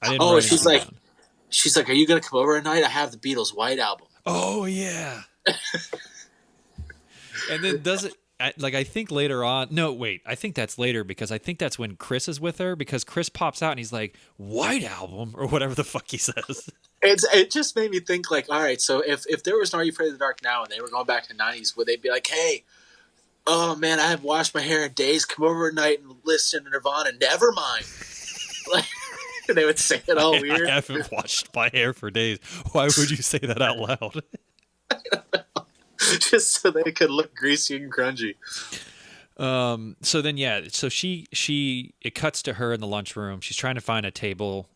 I didn't. She's like, "Are you gonna come over tonight? I have the Beatles' White Album." Oh yeah. And then does it? Like I think later on. No, wait. I think that's later because I think that's when Chris is with her because Chris pops out and he's like, "White Album" or whatever the fuck he says. It just made me think like, all right, so if there was an Are You Afraid of the Dark now and they were going back to the 90s, would they be like, hey, oh man, I haven't washed my hair in days, come over at night and listen to Nirvana, never mind. Like, they would say it all weird. I haven't washed my hair for days. Why would you say that out loud? I don't know. Just so they could look greasy and grungy. So then, yeah, so it cuts to her in the lunchroom. She's trying to find a table.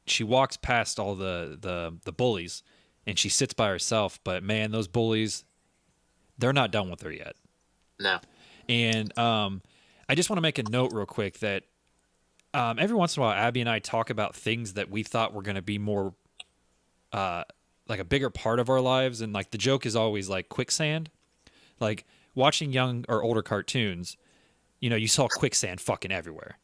She walks past all the bullies and she sits by herself. But man, those bullies, they're not done with her yet. No. And I just want to make a note real quick that every once in a while, Abby and I talk about things that we thought were going to be more like a bigger part of our lives. And like the joke is always like quicksand. Like watching young or older cartoons, you saw quicksand fucking everywhere.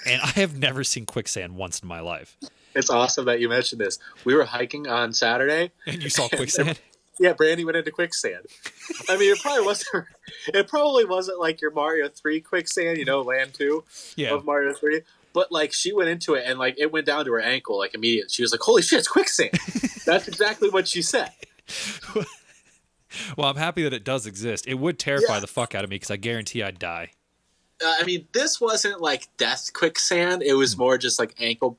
And I have never seen quicksand once in my life. It's awesome that you mentioned this. We were hiking on Saturday. And you saw quicksand? Yeah, Brandy went into quicksand. I mean, it probably wasn't like your Mario 3 quicksand, Land 2 of Mario 3. But like she went into it and like it went down to her ankle like immediately. She was like, "Holy shit, it's quicksand!" That's exactly what she said. Well, I'm happy that it does exist. It would terrify the fuck out of me because I guarantee I'd die. I mean, this wasn't like death quicksand. It was more just like ankle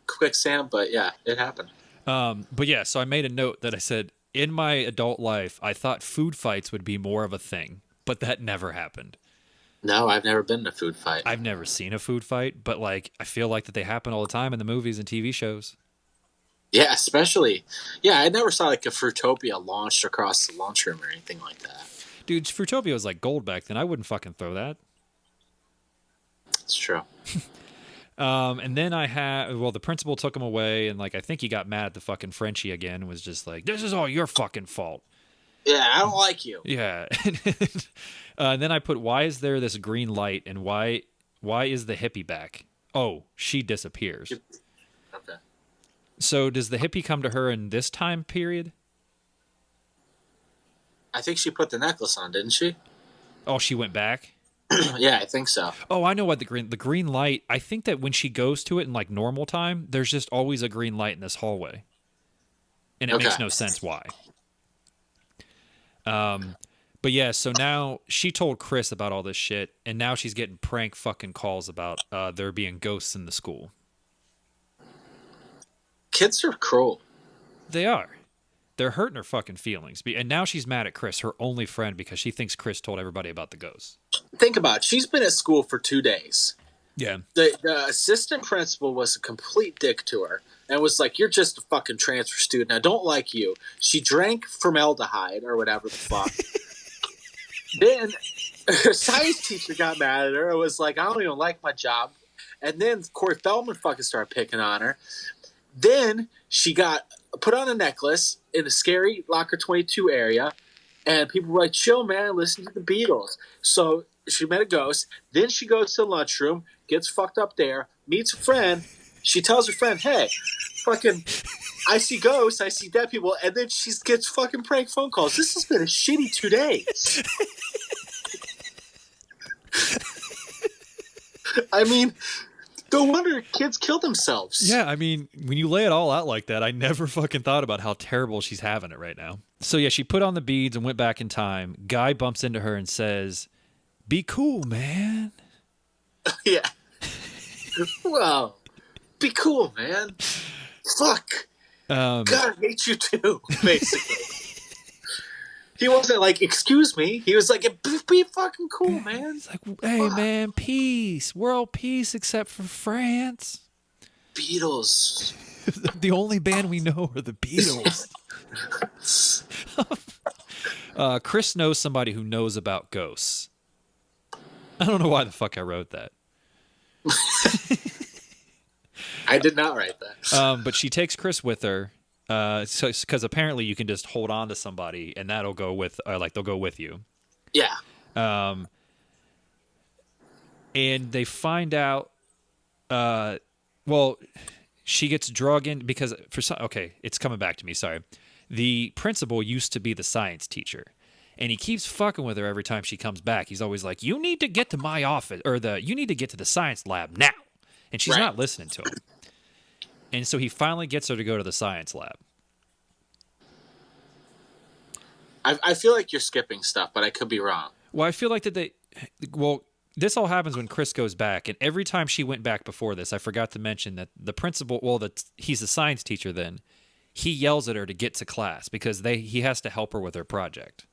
quicksand. But yeah, it happened. But yeah, so I made a note that I said, in my adult life, I thought food fights would be more of a thing, but that never happened. No, I've never been in a food fight. I've never seen a food fight, but like I feel like that they happen all the time in the movies and TV shows. Yeah, especially. Yeah, I never saw like a Fruitopia launched across the lunchroom or anything like that. Dude, Fruitopia was like gold back then. I wouldn't fucking throw that. It's true. And then the principal took him away, and like I think he got mad at the fucking Frenchie again and was just like, "This is all your fucking fault." Yeah, I don't like you. Yeah. And then I put, why is there this green light, and why is the hippie back? Oh, she disappears. Okay. So does the hippie come to her in this time period? I think she put the necklace on, didn't she? Oh, she went back? Yeah, I think so. Oh, I know what the green light. I think that when she goes to it in like normal time, there's just always a green light in this hallway. And it makes no sense why. But yeah, so now she told Chris about all this shit, and now she's getting prank fucking calls about there being ghosts in the school. Kids are cruel. They are. They're hurting her fucking feelings. And now she's mad at Chris, her only friend, because she thinks Chris told everybody about the ghosts. Think about it. She's been at school for 2 days. Yeah. The assistant principal was a complete dick to her and was like, "You're just a fucking transfer student. I don't like you." She drank formaldehyde or whatever the fuck. Then her science teacher got mad at her and was like, "I don't even like my job." And then Corey Feldman fucking started picking on her. Then she got put on a necklace in the scary Locker 22 area, and people were like, "Chill, man, listen to the Beatles." So she met a ghost. Then she goes to the lunchroom, gets fucked up there, meets a friend. She tells her friend, "Hey, fucking, I see ghosts, I see dead people," and then she gets fucking prank phone calls. This has been a shitty 2 days. I mean, no wonder kids kill themselves. Yeah, I mean, when you lay it all out like that, I never fucking thought about how terrible she's having it right now. So yeah, she put on the beads and went back in time. Guy bumps into her and says, "Be cool, man." Yeah. Well, be cool, man. Fuck. God, I hate you too, basically. He wasn't like, "Excuse me." He was like, be fucking cool, man. He's like, "Hey, man, peace. World peace except for France." Beatles. The only band we know are the Beatles. Chris knows somebody who knows about ghosts. I don't know why the fuck I wrote that. I did not write that. But she takes Chris with her. Because apparently you can just hold on to somebody and that'll go with, they'll go with you. Yeah. And they find out, she gets drug in because it's coming back to me. Sorry. The principal used to be the science teacher, and he keeps fucking with her every time she comes back. He's always like, "You need to get to my office," or you need to get to the science lab now. And she's not listening to him. And so he finally gets her to go to the science lab. I feel like you're skipping stuff, but I could be wrong. Well, I feel like this all happens when Chris goes back. And every time she went back before this, I forgot to mention that the principal, he's a science teacher then, he yells at her to get to class because he has to help her with her project.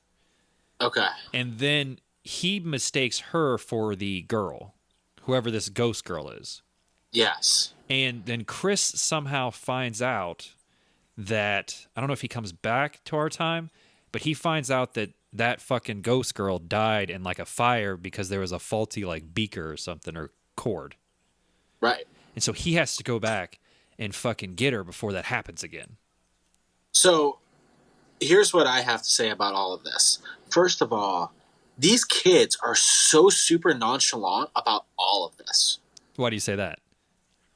Okay. And then he mistakes her for the girl, whoever this ghost girl is. Yes. And then Chris somehow finds out that, I don't know if he comes back to our time, but he finds out that fucking ghost girl died in like a fire because there was a faulty like beaker or something or cord. Right. And so he has to go back and fucking get her before that happens again. So here's what I have to say about all of this. First of all, these kids are so super nonchalant about all of this. Why do you say that?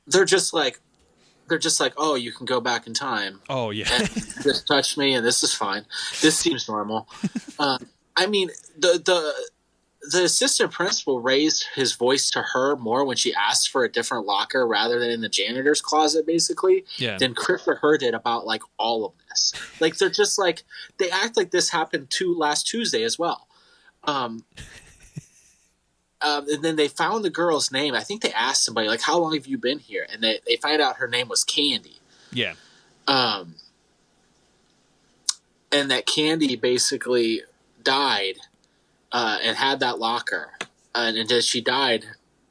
They're just like, "Oh, you can go back in time." Oh, yeah. And just touch me and this is fine. This seems normal. I mean, the the assistant principal raised his voice to her more when she asked for a different locker rather than in the janitor's closet, basically, than Chris or her did about like all of this. Like they're just like they act like this happened last Tuesday as well. And then they found the girl's name. I think they asked somebody like, "How long have you been here?" And they find out her name was Candy. Yeah. And that Candy basically died and had that locker, and she died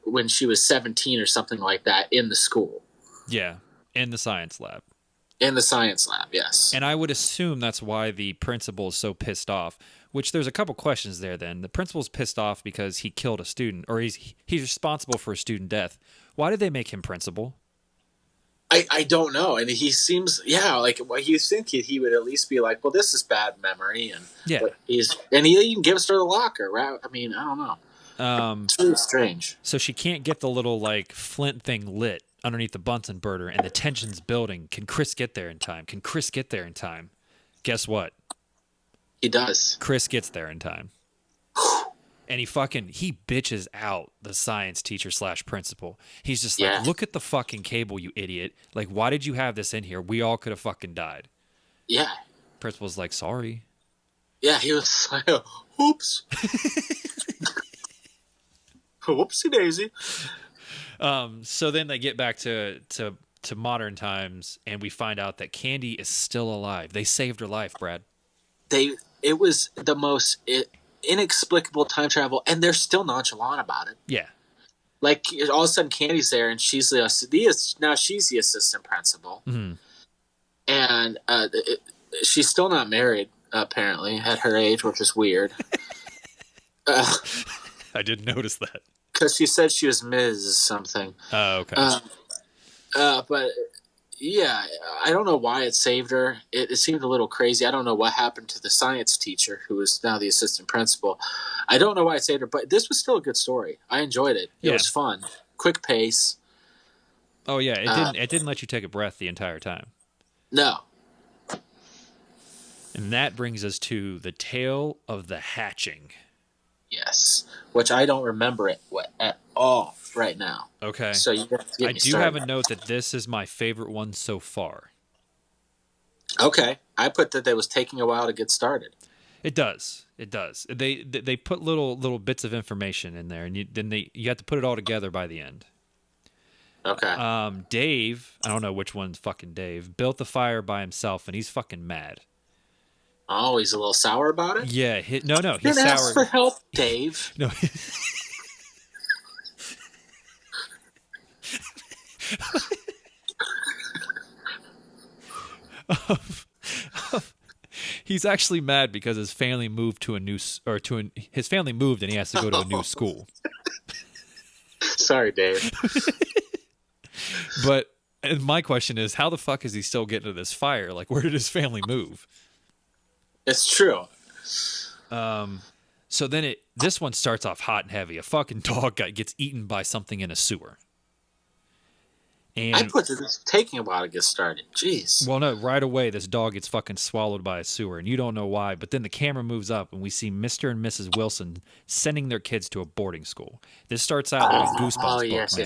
when she was 17 or something like that in the school. Yeah, in the science lab. In the science lab, yes. And I would assume that's why the principal is so pissed off. Which there's a couple questions there. Then the principal's pissed off because he killed a student, or he's responsible for a student death. Why did they make him principal? I don't know, and he seems like you think he would at least be like, well, this is bad memory, and he even gives her the locker, right? I mean, I don't know. It's really strange. So she can't get the little like flint thing lit underneath the Bunsen burner, and the tension's building. Can Chris get there in time? Guess what? He does. Chris gets there in time. And he bitches out the science teacher / principal. He's just like, look at the fucking cable, you idiot. Like, why did you have this in here? We all could have fucking died. Yeah. Principal's like, sorry. Yeah, he was like, oops. Whoopsie daisy. So then they get back to modern times, and we find out that Candy is still alive. They saved her life, Brad. It was the most inexplicable time travel, and they're still nonchalant about it. Yeah, like all of a sudden Candy's there, and she's now she's the assistant principal, and she's still not married apparently at her age, which is weird. I didn't notice that because she said she was Ms. something. Oh, okay. But yeah, I don't know why it saved her. It seemed a little crazy. I don't know what happened to the science teacher, who is now the assistant principal. I don't know why it saved her, but this was still a good story. I enjoyed it. It was fun. Quick pace. Oh yeah, it didn't let you take a breath the entire time. No. And that brings us to the tale of the hatching. Yes, which I don't remember it at all right now. Okay. So you have to get me started. have a note that this is my favorite one so far. Okay, I put that it was taking a while to get started. It does. They put little bits of information in there, and you have to put it all together by the end. Okay. Dave, I don't know which one's fucking Dave, built the fire by himself, and he's fucking mad. Oh, he's a little sour about it? Yeah. He's then sour. Ask for help, Dave. No. He's actually mad because his family moved his family moved and he has to go to a new school. Sorry, Dave. But my question is, how the fuck is he still getting to this fire? Like, where did his family move? It's true. So then this one starts off hot and heavy. A fucking dog gets eaten by something in a sewer. And I put this taking a while to get started. Jeez. Well, no, right away this dog gets fucking swallowed by a sewer, and you don't know why. But then the camera moves up, and we see Mr. and Mrs. Wilson sending their kids to a boarding school. This starts out like a Goosebumps book, yes.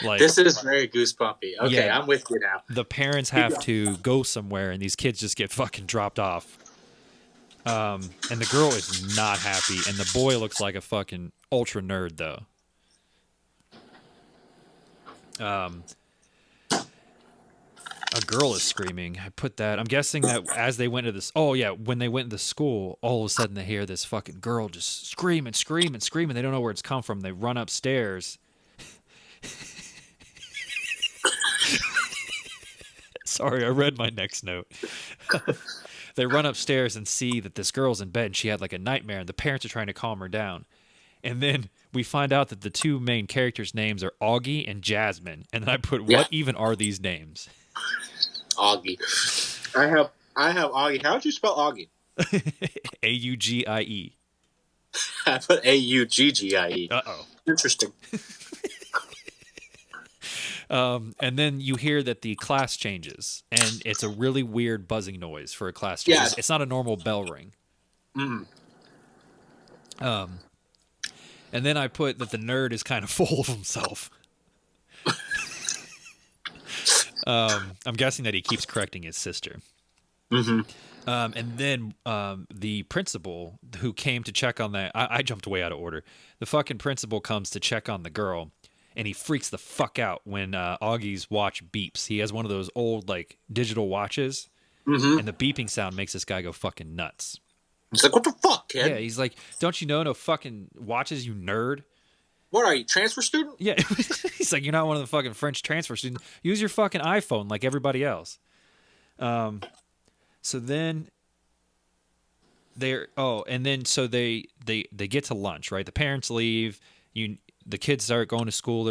Like, this is very goosebumpy. Okay, yeah, I'm with you now. The parents have to go somewhere, and these kids just get fucking dropped off. And the girl is not happy, and the boy looks like a fucking ultra nerd, though. A girl is screaming. I put that. I'm guessing that as they went to this. Oh yeah, when they went to school, all of a sudden they hear this fucking girl just screaming. They don't know where it's come from. They run upstairs. Sorry, I read my next note. They run upstairs and see that this girl's in bed and she had like a nightmare, and the parents are trying to calm her down. And then we find out that the two main characters' names are Augie and Jasmine. And then I put, what even are these names? Augie. I have Augie. How would you spell Augie? Augie. I put Augggie. Uh-oh. Interesting. And then you hear that the class changes, and it's a really weird buzzing noise for a class change. Yeah. It's not a normal bell ring. And then I put that the nerd is kind of full of himself. I'm guessing that he keeps correcting his sister. Mm-hmm. And then the principal who came to check on that, I jumped way out of order. The fucking principal comes to check on the girl, and he freaks the fuck out when Augie's watch beeps. He has one of those old like digital watches, and the beeping sound makes this guy go fucking nuts. He's like, what the fuck, kid? Yeah, he's like, don't you know no fucking watches, you nerd? What are you, transfer student? Yeah, he's like, you're not one of the fucking French transfer students. Use your fucking iPhone like everybody else. So then they get to lunch, right? The parents leave. The kids start going to school.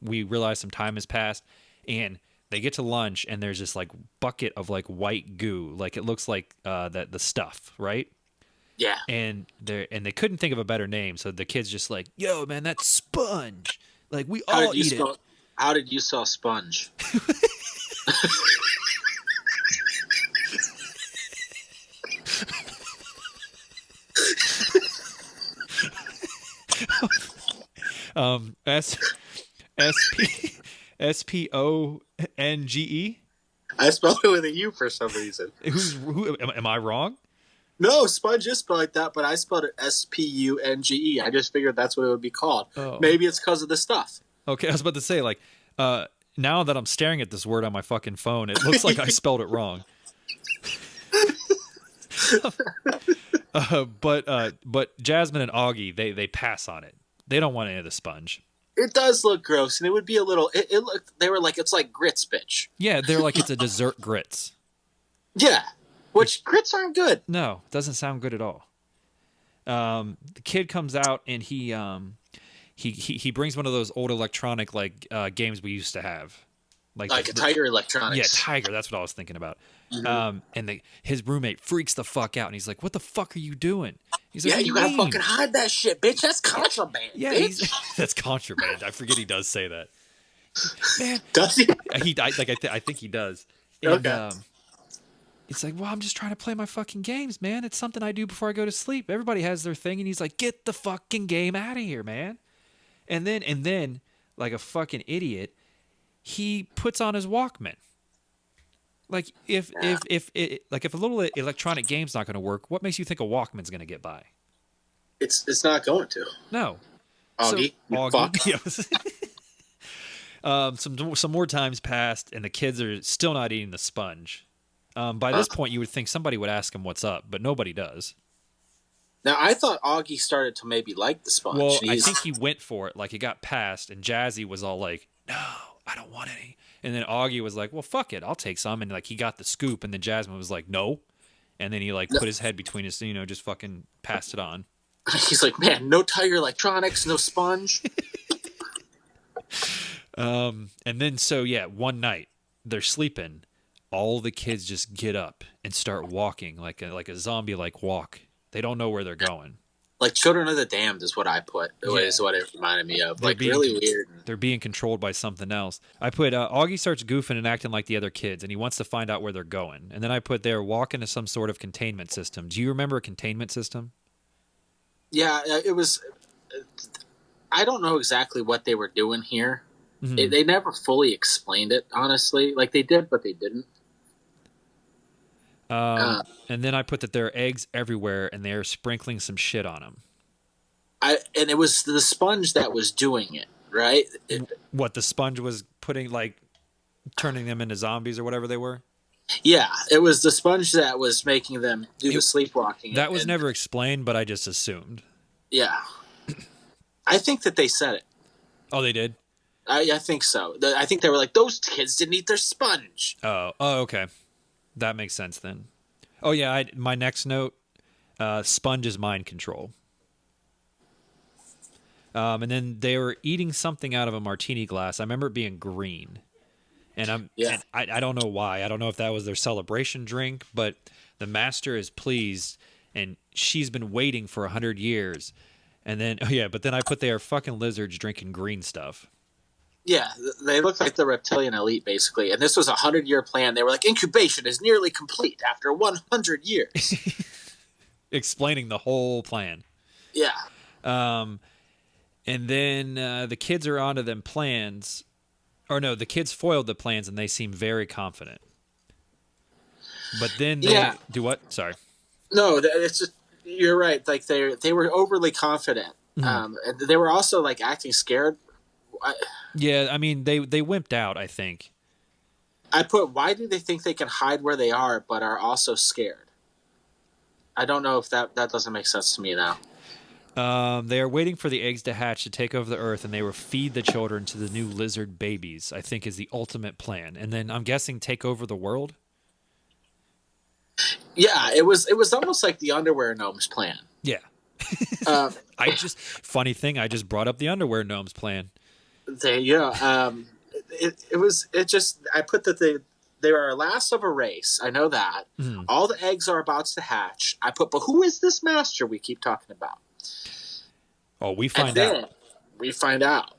We realize some time has passed, and they get to lunch, and there's this like bucket of like white goo, like it looks like the stuff, right? Yeah. And they couldn't think of a better name, so the kids just like, yo, man, that's sponge. Like we all eat it. How did you spell sponge? Sponge. I spelled it with a U for some reason. Who am I wrong? No, sponge is spelled like that, but I spelled it Spunge. I just figured that's what it would be called. Oh. Maybe it's because of the stuff. Okay, I was about to say, like, now that I'm staring at this word on my fucking phone, it looks like I spelled it wrong. But Jasmine and Augie, they pass on it. They don't want any of the sponge. It does look gross, and it would be a little. It looked. They were like, it's like grits, bitch. Yeah, they're like it's a dessert grits. Yeah, which grits aren't good. No, doesn't sound good at all. The kid comes out and he brings one of those old electronic like games we used to have, like a Tiger Electronics. Yeah, Tiger. That's what I was thinking about. Mm-hmm. And his roommate freaks the fuck out, and he's like, "What the fuck are you doing?" He's like, "Yeah, you gotta fucking hide that shit, bitch. That's contraband. Yeah, bitch. That's contraband." I forget he does say that. Man, does he? I think he does. And, okay. It's like, well, I'm just trying to play my fucking games, man. It's something I do before I go to sleep. Everybody has their thing, and he's like, "Get the fucking game out of here, man." And then, like a fucking idiot, he puts on his Walkman. Like if a little electronic game's not going to work, what makes you think a Walkman's going to get by? It's not going to. No. Augie. Some more times passed, and the kids are still not eating the sponge. By this point, you would think somebody would ask him what's up, but nobody does. Now, I thought Augie started to maybe like the sponge. Well, I think he went for it. Like, it got passed, and Jazzy was all like, no, I don't want any. And then Augie was like, well, fuck it, I'll take some. And, like, he got the scoop, and then Jasmine was like, no. And then he, like, put his head between his, just fucking passed it on. He's like, man, no Tiger Electronics, no sponge. And then, one night, they're sleeping. All the kids just get up and start walking like a zombie-like walk. They don't know where they're going. Like Children of the Damned is what I put. Is what it reminded me of. Like really weird. They're being controlled by something else. I put Augie starts goofing and acting like the other kids, and he wants to find out where they're going. And then I put they're walking to some sort of containment system. Do you remember a containment system? Yeah, it was. I don't know exactly what they were doing here. Mm-hmm. They never fully explained it, honestly. Like they did, but they didn't. And then I put that there are eggs everywhere, and they're sprinkling some shit on them. And it was the sponge that was doing it, right? What the sponge was putting, like, turning them into zombies or whatever they were? Yeah, it was the sponge that was making them do the sleepwalking. That was never explained, but I just assumed. Yeah. I think that they said it. Oh, they did? I think so. I think they were like, those kids didn't eat their sponge. Oh, okay. That makes sense then. Oh, yeah, my next note, sponge is mind control. And then they were eating something out of a martini glass. I remember it being green. And I don't know why. I don't know if that was their celebration drink, but the master is pleased, and she's been waiting for 100 years. And then, but then I put they are fucking lizards drinking green stuff. Yeah, they look like the reptilian elite, basically. And this was a 100-year plan. They were like, incubation is nearly complete after 100 years. Explaining the whole plan. Yeah. And then the kids are onto them plans. Or no, the kids foiled the plans and they seem very confident. But then they do what? Sorry. No, it's just, you're right. Like they were overly confident. And they were also like acting scared. Yeah, I mean they wimped out, I think. I put, why do they think they can hide where they are but are also scared? I don't know if that doesn't make sense to me now. They are waiting for the eggs to hatch to take over the earth, and they will feed the children to the new lizard babies, I think is the ultimate plan. And then I'm guessing take over the world? Yeah, it was almost like the underwear gnomes plan. Yeah. Funny thing, I just brought up the underwear gnomes plan. I put that they are last of a race. I know that. All the eggs are about to hatch. I put, but who is this master we keep talking about? Oh, we find out. We find out.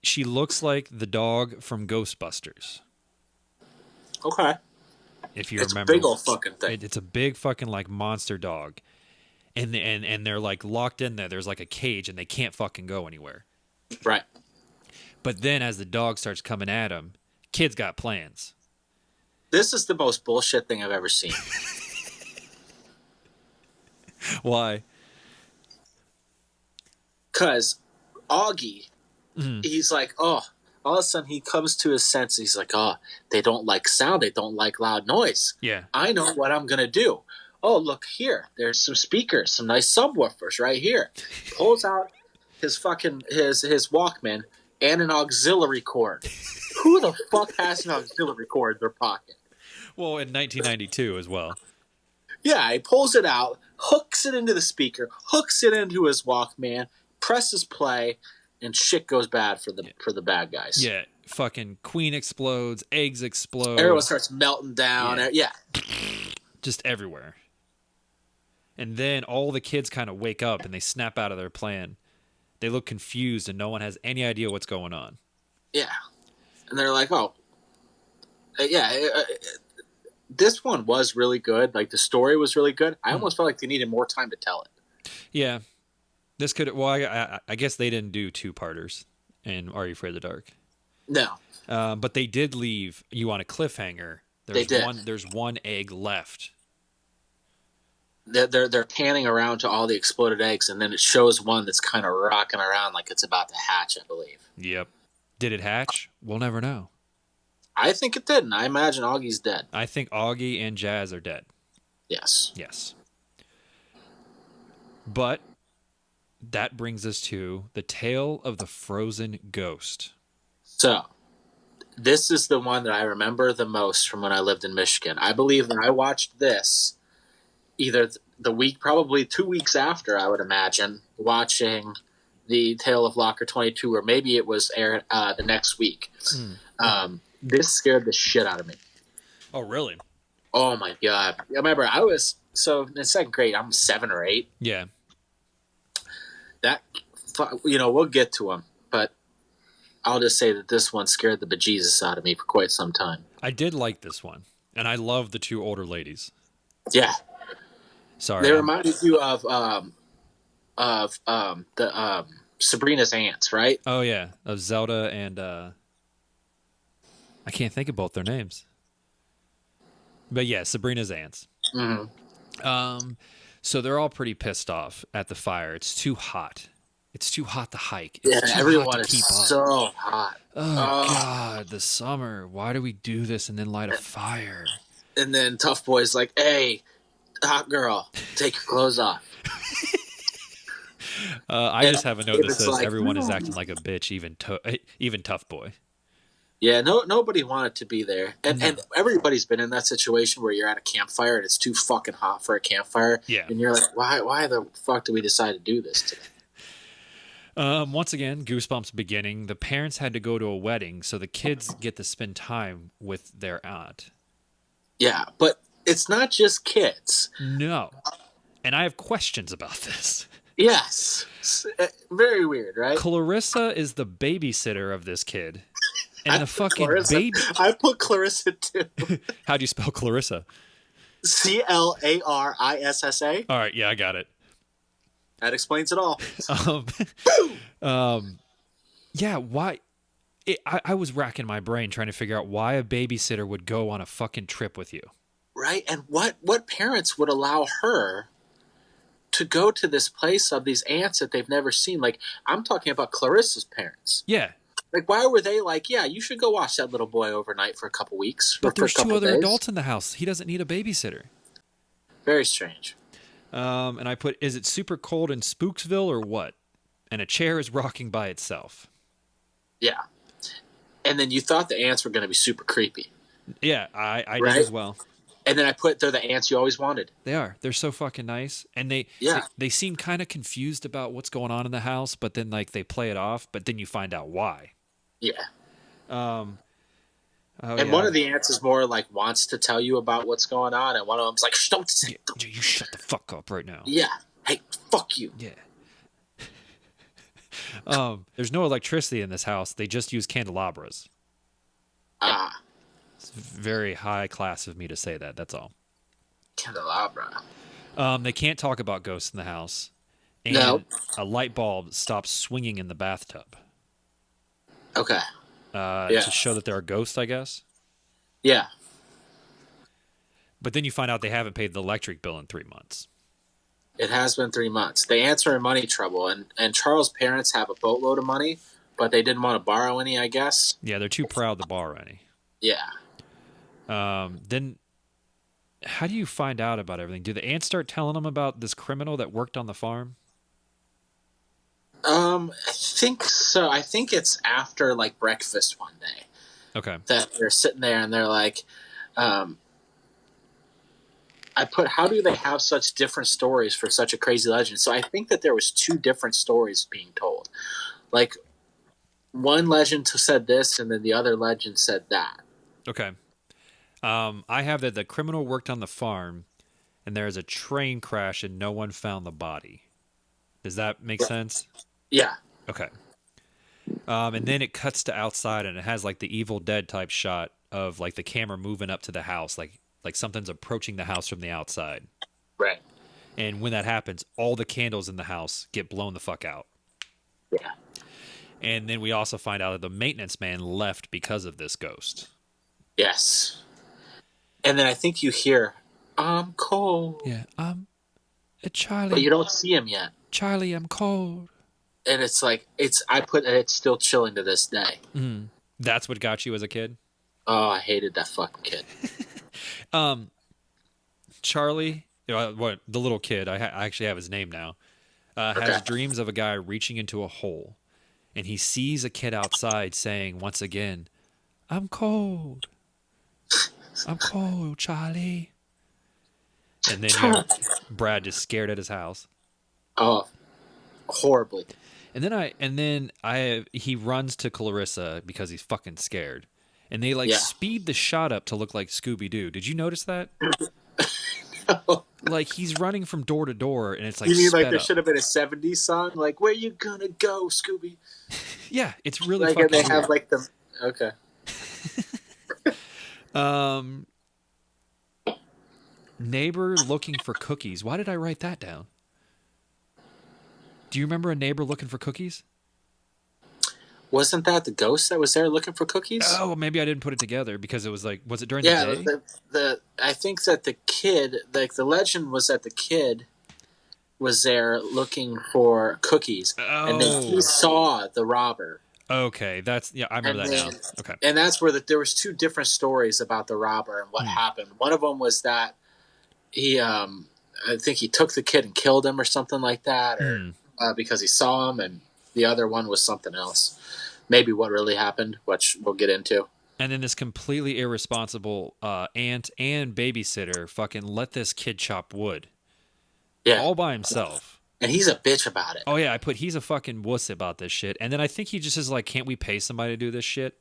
She looks like the dog from Ghostbusters. Okay. If you it's remember, a big old fucking thing. It's a big fucking like monster dog, and they're like locked in there. There's like a cage, and they can't fucking go anywhere. Right. But then, as the dog starts coming at them, kids got plans. This is the most bullshit thing I've ever seen. Why? Because Augie, he's like, oh, all of a sudden he comes to his senses. He's like, oh, they don't like sound. They don't like loud noise. Yeah. I know what I'm going to do. Oh, look here. There's some speakers, some nice subwoofers right here. Pulls out his Walkman and an auxiliary cord. Who the fuck has an auxiliary cord in their pocket? Well, in 1992 as well. Yeah, he pulls it out, hooks it into the speaker, hooks it into his Walkman, presses play, and shit goes bad for the bad guys. Yeah, fucking Queen explodes, eggs explode. Everyone starts melting down. Yeah. Just everywhere. And then all the kids kind of wake up and they snap out of their plan. They look confused and no one has any idea what's going on. Yeah. And they're like, oh. This one was really good. Like, the story was really good. I almost felt like they needed more time to tell it. Yeah. This could... Well, I guess they didn't do two-parters in Are You Afraid of the Dark? No. But they did leave you on a cliffhanger. There's one egg left. They're panning around to all the exploded eggs, and then it shows one that's kind of rocking around like it's about to hatch, I believe. Yep. Did it hatch? We'll never know. I think it didn't. I imagine Augie's dead. I think Augie and Jazz are dead. Yes. Yes. But that brings us to the tale of the frozen ghost. So, this is the one that I remember the most from when I lived in Michigan. I believe that I watched this either probably 2 weeks after, I would imagine, watching the Tale of Locker 22, or maybe it was aired the next week. This scared the shit out of me. Oh, really? Oh, my God. I remember in second grade, I'm 7 or 8. Yeah. We'll get to them, but I'll just say that this one scared the bejesus out of me for quite some time. I did like this one, and I love the two older ladies. Yeah. Sorry. They reminded you of Sabrina's aunts, right? Oh, yeah. Of Zelda and... I can't think of both their names. But yeah, Sabrina's aunts. Mm-hmm. So they're all pretty pissed off at the fire. It's too hot. It's too hot to hike. Everyone is so hot. Oh, God, the summer. Why do we do this and then light a fire? And then Tough Boy's like, hey, hot girl, take your clothes off. I just have a note that says like, everyone is acting like a bitch, even Tough Boy. Yeah, nobody wanted to be there. And everybody's been in that situation where you're at a campfire and it's too fucking hot for a campfire. Yeah. And you're like, why the fuck do we decide to do this today? Once again, Goosebumps beginning. The parents had to go to a wedding, so the kids get to spend time with their aunt. Yeah, but it's not just kids. No. And I have questions about this. Yes. Very weird, right? Clarissa is the babysitter of this kid. And the fucking Clarissa. baby... I put Clarissa, too. How do you spell Clarissa? Clarissa. All right, yeah, I got it. That explains it all. Yeah, why? I was racking my brain trying to figure out why a babysitter would go on a fucking trip with you. Right? And what parents would allow her to go to this place of these aunts that they've never seen? Like, I'm talking about Clarissa's parents. Yeah. Like, why were they like, yeah, you should go watch that little boy overnight for a couple weeks? But there's two other days. adults in the house. He doesn't need a babysitter. Very strange. And I put, is it super cold in Spooksville or what? And a chair is rocking by itself. Yeah. And then you thought the ants were going to be super creepy. Yeah, I did as well. And then I put, they're the ants you always wanted. They are. They're so fucking nice. And they seem kind of confused about what's going on in the house, but then like they play it off, but then you find out why. Yeah. One of the ants is more like wants to tell you about what's going on, and one of them's like, don't. You shut the fuck up right now. Yeah. Hey, fuck you. Yeah. There's no electricity in this house. They just use candelabras. It's very high class of me to say that. That's all. Candelabra. They can't talk about ghosts in the house. And a light bulb stops swinging in the bathtub. Okay. To show that there are ghosts, I guess. Yeah. But then you find out they haven't paid the electric bill in 3 months. It has been 3 months. The ants are in money trouble, and Charles' parents have a boatload of money, but they didn't want to borrow any, I guess. Yeah, they're too proud to borrow any. Yeah. Then how do you find out about everything? Do the ants start telling them about this criminal that worked on the farm? I think so. I think it's after like breakfast one day. Okay. That they're sitting there and they're like, I put, how do they have such different stories for such a crazy legend? So I think that there was 2 different stories being told. Like, one legend said this, and then the other legend said that. Okay. I have that the criminal worked on the farm, and there is a train crash, and no one found the body. Does that make sense? Yeah. Okay. And then it cuts to outside, and it has like the Evil Dead type shot of like the camera moving up to the house, like something's approaching the house from the outside. Right. And when that happens, all the candles in the house get blown the fuck out. Yeah. And then we also find out that the maintenance man left because of this ghost. Yes. And then I think you hear, I'm cold. Yeah, Charlie. But you don't see him yet. Charlie, I'm cold. And it's like, it's still chilling to this day. Mm. That's what got you as a kid? Oh, I hated that fucking kid. Charlie, the little kid, I actually have his name now, has dreams of a guy reaching into a hole, and he sees a kid outside saying once again, I'm cold. I'm cold, Charlie. And then Brad just scared at his house. Oh, horribly. And then he runs to Clarissa because he's fucking scared. And they speed the shot up to look like Scooby-Doo. Did you notice that? No. Like he's running from door to door, and it's like you mean like there up. should have been a '70s song, like "Where you gonna go, Scooby"? Yeah, it's really like, fucking. And they weird. have like the okay. Neighbor looking for cookies. Why did I write that down? Do you remember a neighbor looking for cookies? Wasn't that the ghost that was there looking for cookies? Oh, well, maybe I didn't put it together because it was like, was it during the day? Yeah, I think that the kid, like the legend was that the kid was there looking for cookies, and then he saw the robber. Okay, I remember that now. Okay, and that's where there was 2 different stories about the robber and what happened. One of them was that he, I think he took the kid and killed him or something like that, or because he saw him, and the other one was something else. Maybe what really happened, which we'll get into. And then this completely irresponsible aunt and babysitter fucking let this kid chop wood. Yeah. All by himself. And he's a bitch about it. Oh, yeah. I put he's a fucking wuss about this shit. And then I think he just is like, can't we pay somebody to do this shit?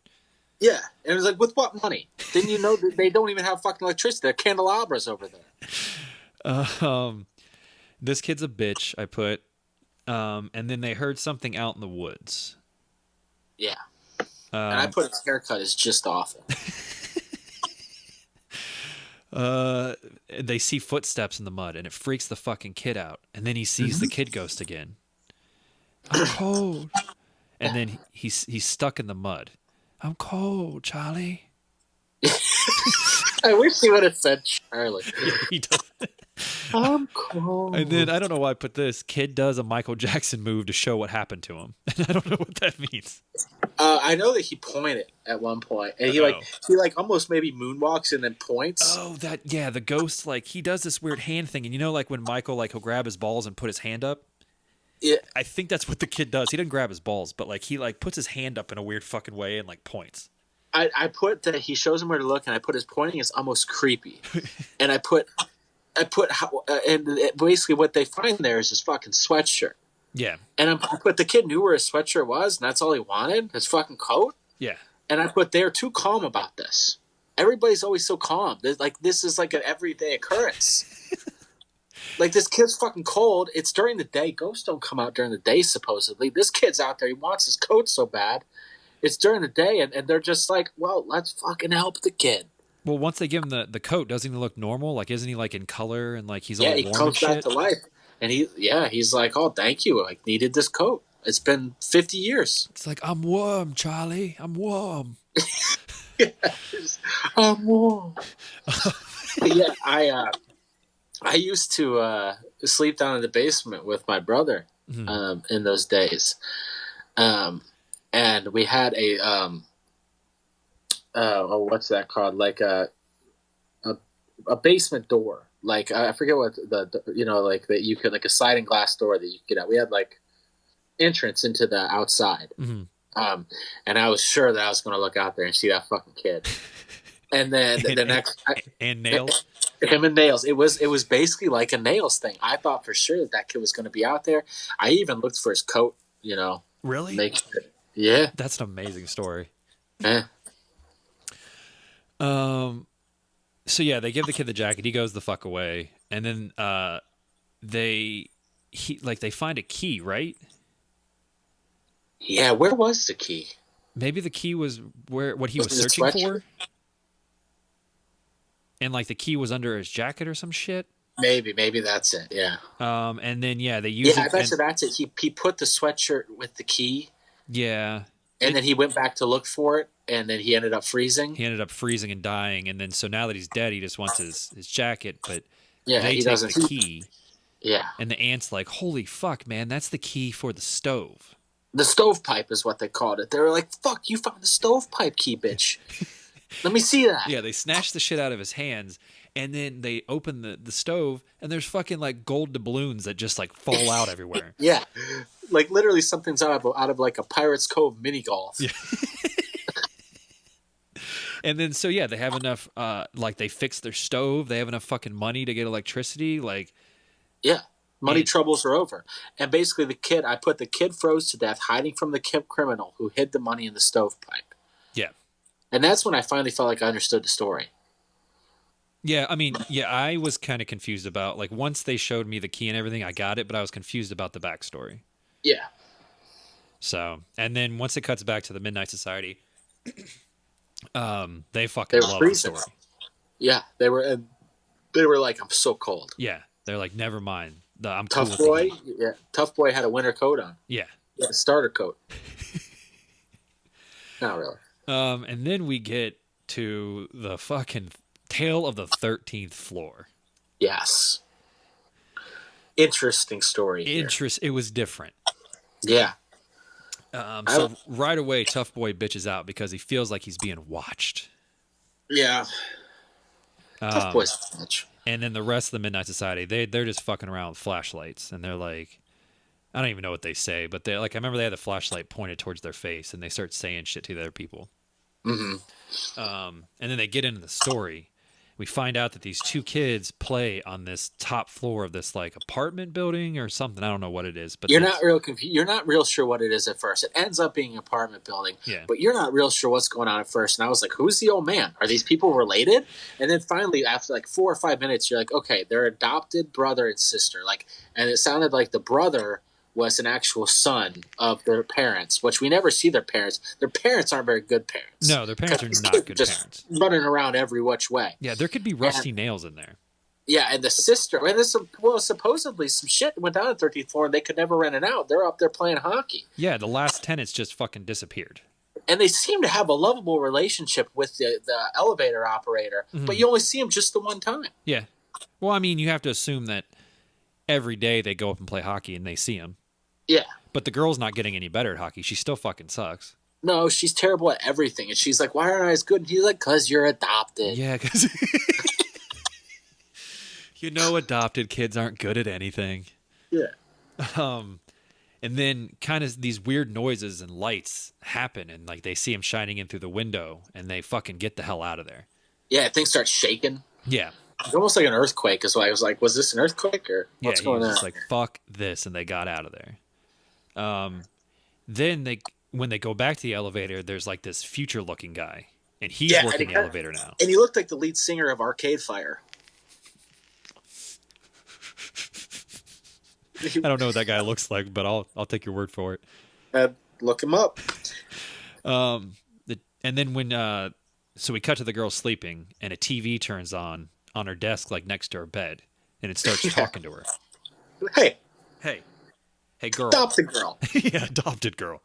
Yeah. And it was like, with what money? Didn't you know that they don't even have fucking electricity? There are candelabras over there. This kid's a bitch, I put. And then they heard something out in the woods. Yeah. And I put his haircut is just awful. And they see footsteps in the mud, and it freaks the fucking kid out. And then he sees the kid ghost again. I'm cold. And then he's stuck in the mud. I'm cold, Charlie. I wish he would have said Charlie. He does. I'm cold. And then, I don't know why I put this. Kid does a Michael Jackson move to show what happened to him. And I don't know what that means. I know that he pointed at one point, and he almost maybe moonwalks and then points. Oh, the ghost, like, he does this weird hand thing. And you know, like, when Michael, like, he'll grab his balls and put his hand up? Yeah. I think that's what the kid does. He doesn't grab his balls, but, like, he, like, puts his hand up in a weird fucking way and, like, points. I put that he shows him where to look, and I put his pointing is almost creepy. And I put basically what they find there is his fucking sweatshirt. Yeah. And I put the kid knew where his sweatshirt was, and that's all he wanted, his fucking coat. Yeah. And I put they're too calm about this. Everybody's always so calm. This is like an everyday occurrence. Like, this kid's fucking cold. It's during the day. Ghosts don't come out during the day, supposedly. This kid's out there. He wants his coat so bad. It's during the day, and they're just like, well, let's fucking help the kid. Well, once they give him the coat, doesn't he look normal? Like, isn't he, like, in color and, like, he's all warm and shit? Yeah, he comes back to life. And he's like, oh, thank you. I needed this coat. It's been 50 years. It's like, I'm warm, Charlie. I'm warm. I'm warm. Yeah, I used to sleep down in the basement with my brother in those days. And we had what's that called? Like a basement door. Like, I forget what like that you could, like a sliding glass door that you could get out. We had like entrance into the outside. Mm-hmm. And I was sure that I was going to look out there and see that fucking kid. And then the next and Nails. Him and Nails. It was basically like a Nails thing. I thought for sure that kid was going to be out there. I even looked for his coat, Really? Yeah. That's an amazing story. Eh. So yeah, they give the kid the jacket. He goes the fuck away, and then they find a key, right? Yeah, where was the key? Maybe the key was what he was searching for, and like the key was under his jacket or some shit. Maybe that's it. Yeah. And then they use it. Yeah, I bet you that's it. He put the sweatshirt with the key. Yeah. And then he went back to look for it, and then he ended up freezing. He ended up freezing and dying, and then so now that he's dead, he just wants his jacket, but yeah, they take the key. Yeah. And the aunt's like, holy fuck, man, that's the key for the stove. The stovepipe is what they called it. They were like, fuck, you found the stovepipe key, bitch. Let me see that. Yeah, they snatch the shit out of his hands, and then they open the stove, and there's fucking like gold doubloons that just like fall out everywhere. Yeah. Like literally something's out of like a Pirates Cove mini golf. Yeah. And then so they have enough like they fix their stove, they have enough fucking money to get electricity, like yeah. Money troubles are over. And basically I put the kid froze to death hiding from the criminal who hid the money in the stovepipe. Yeah. And that's when I finally felt like I understood the story. Yeah, I mean, I was kind of confused about, like, once they showed me the key and everything, I got it, but I was confused about the backstory. Yeah. So, and then once it cuts back to the Midnight Society, they fucking love the story. Yeah, they were like, I'm so cold. Yeah, they're like, never mind. I'm Tough cool boy. Yeah, Tough Boy had a winter coat on. Yeah. A starter coat. Not really. And then we get to the fucking Tale of the 13th Floor. Yes. Interesting story. It was different. Yeah. So right away, Tough Boy bitches out because he feels like he's being watched. Yeah. Tough Boy's bitch. And then the rest of the Midnight Society, they're just fucking around with flashlights, and they're like, I don't even know what they say, but they like I remember they had the flashlight pointed towards their face, and they start saying shit to the other people. Mm-hmm. And then they get into the story. We find out that these two kids play on this top floor of this like apartment building or something. I don't know what it is, but you're not real confused. You're not real sure what it is at first. It ends up being an apartment building, but you're not real sure what's going on at first. And I was like, "Who's the old man? Are these people related?" And then finally, after like 4 or 5 minutes, you're like, "Okay, they're adopted brother and sister." Like, and it sounded like the brother was an actual son of their parents, which we never see their parents. Their parents aren't very good parents. No, their parents are not good just parents. Running around every which way. Yeah, there could be rusty nails in there. Yeah, and the sister. And there's supposedly some shit went down on the 13th floor, and they could never rent it out. They're up there playing hockey. Yeah, the last tenants just fucking disappeared. And they seem to have a lovable relationship with the elevator operator, but you only see him just the one time. Yeah. Well, I mean, you have to assume that every day they go up and play hockey and they see him. Yeah. But the girl's not getting any better at hockey. She still fucking sucks. No, she's terrible at everything. And she's like, why aren't I as good? And he's like, because you're adopted. Yeah, because... You know, adopted kids aren't good at anything. Yeah. And then kind of these weird noises and lights happen, and like they see him shining in through the window, and they fucking get the hell out of there. Yeah, things start shaking. Yeah. It's almost like an earthquake. Is why I was like, was this an earthquake or what's going on? Just like, fuck this, and they got out of there. Then when they go back to the elevator, there's like this future-looking guy, and he's working the elevator now. And he looked like the lead singer of Arcade Fire. I don't know what that guy looks like, but I'll take your word for it. Look him up. And then when so we cut to the girl sleeping, and a TV turns on her desk, like next to her bed, and it starts talking to her. Hey, girl. Adopted girl. Yeah, adopted girl.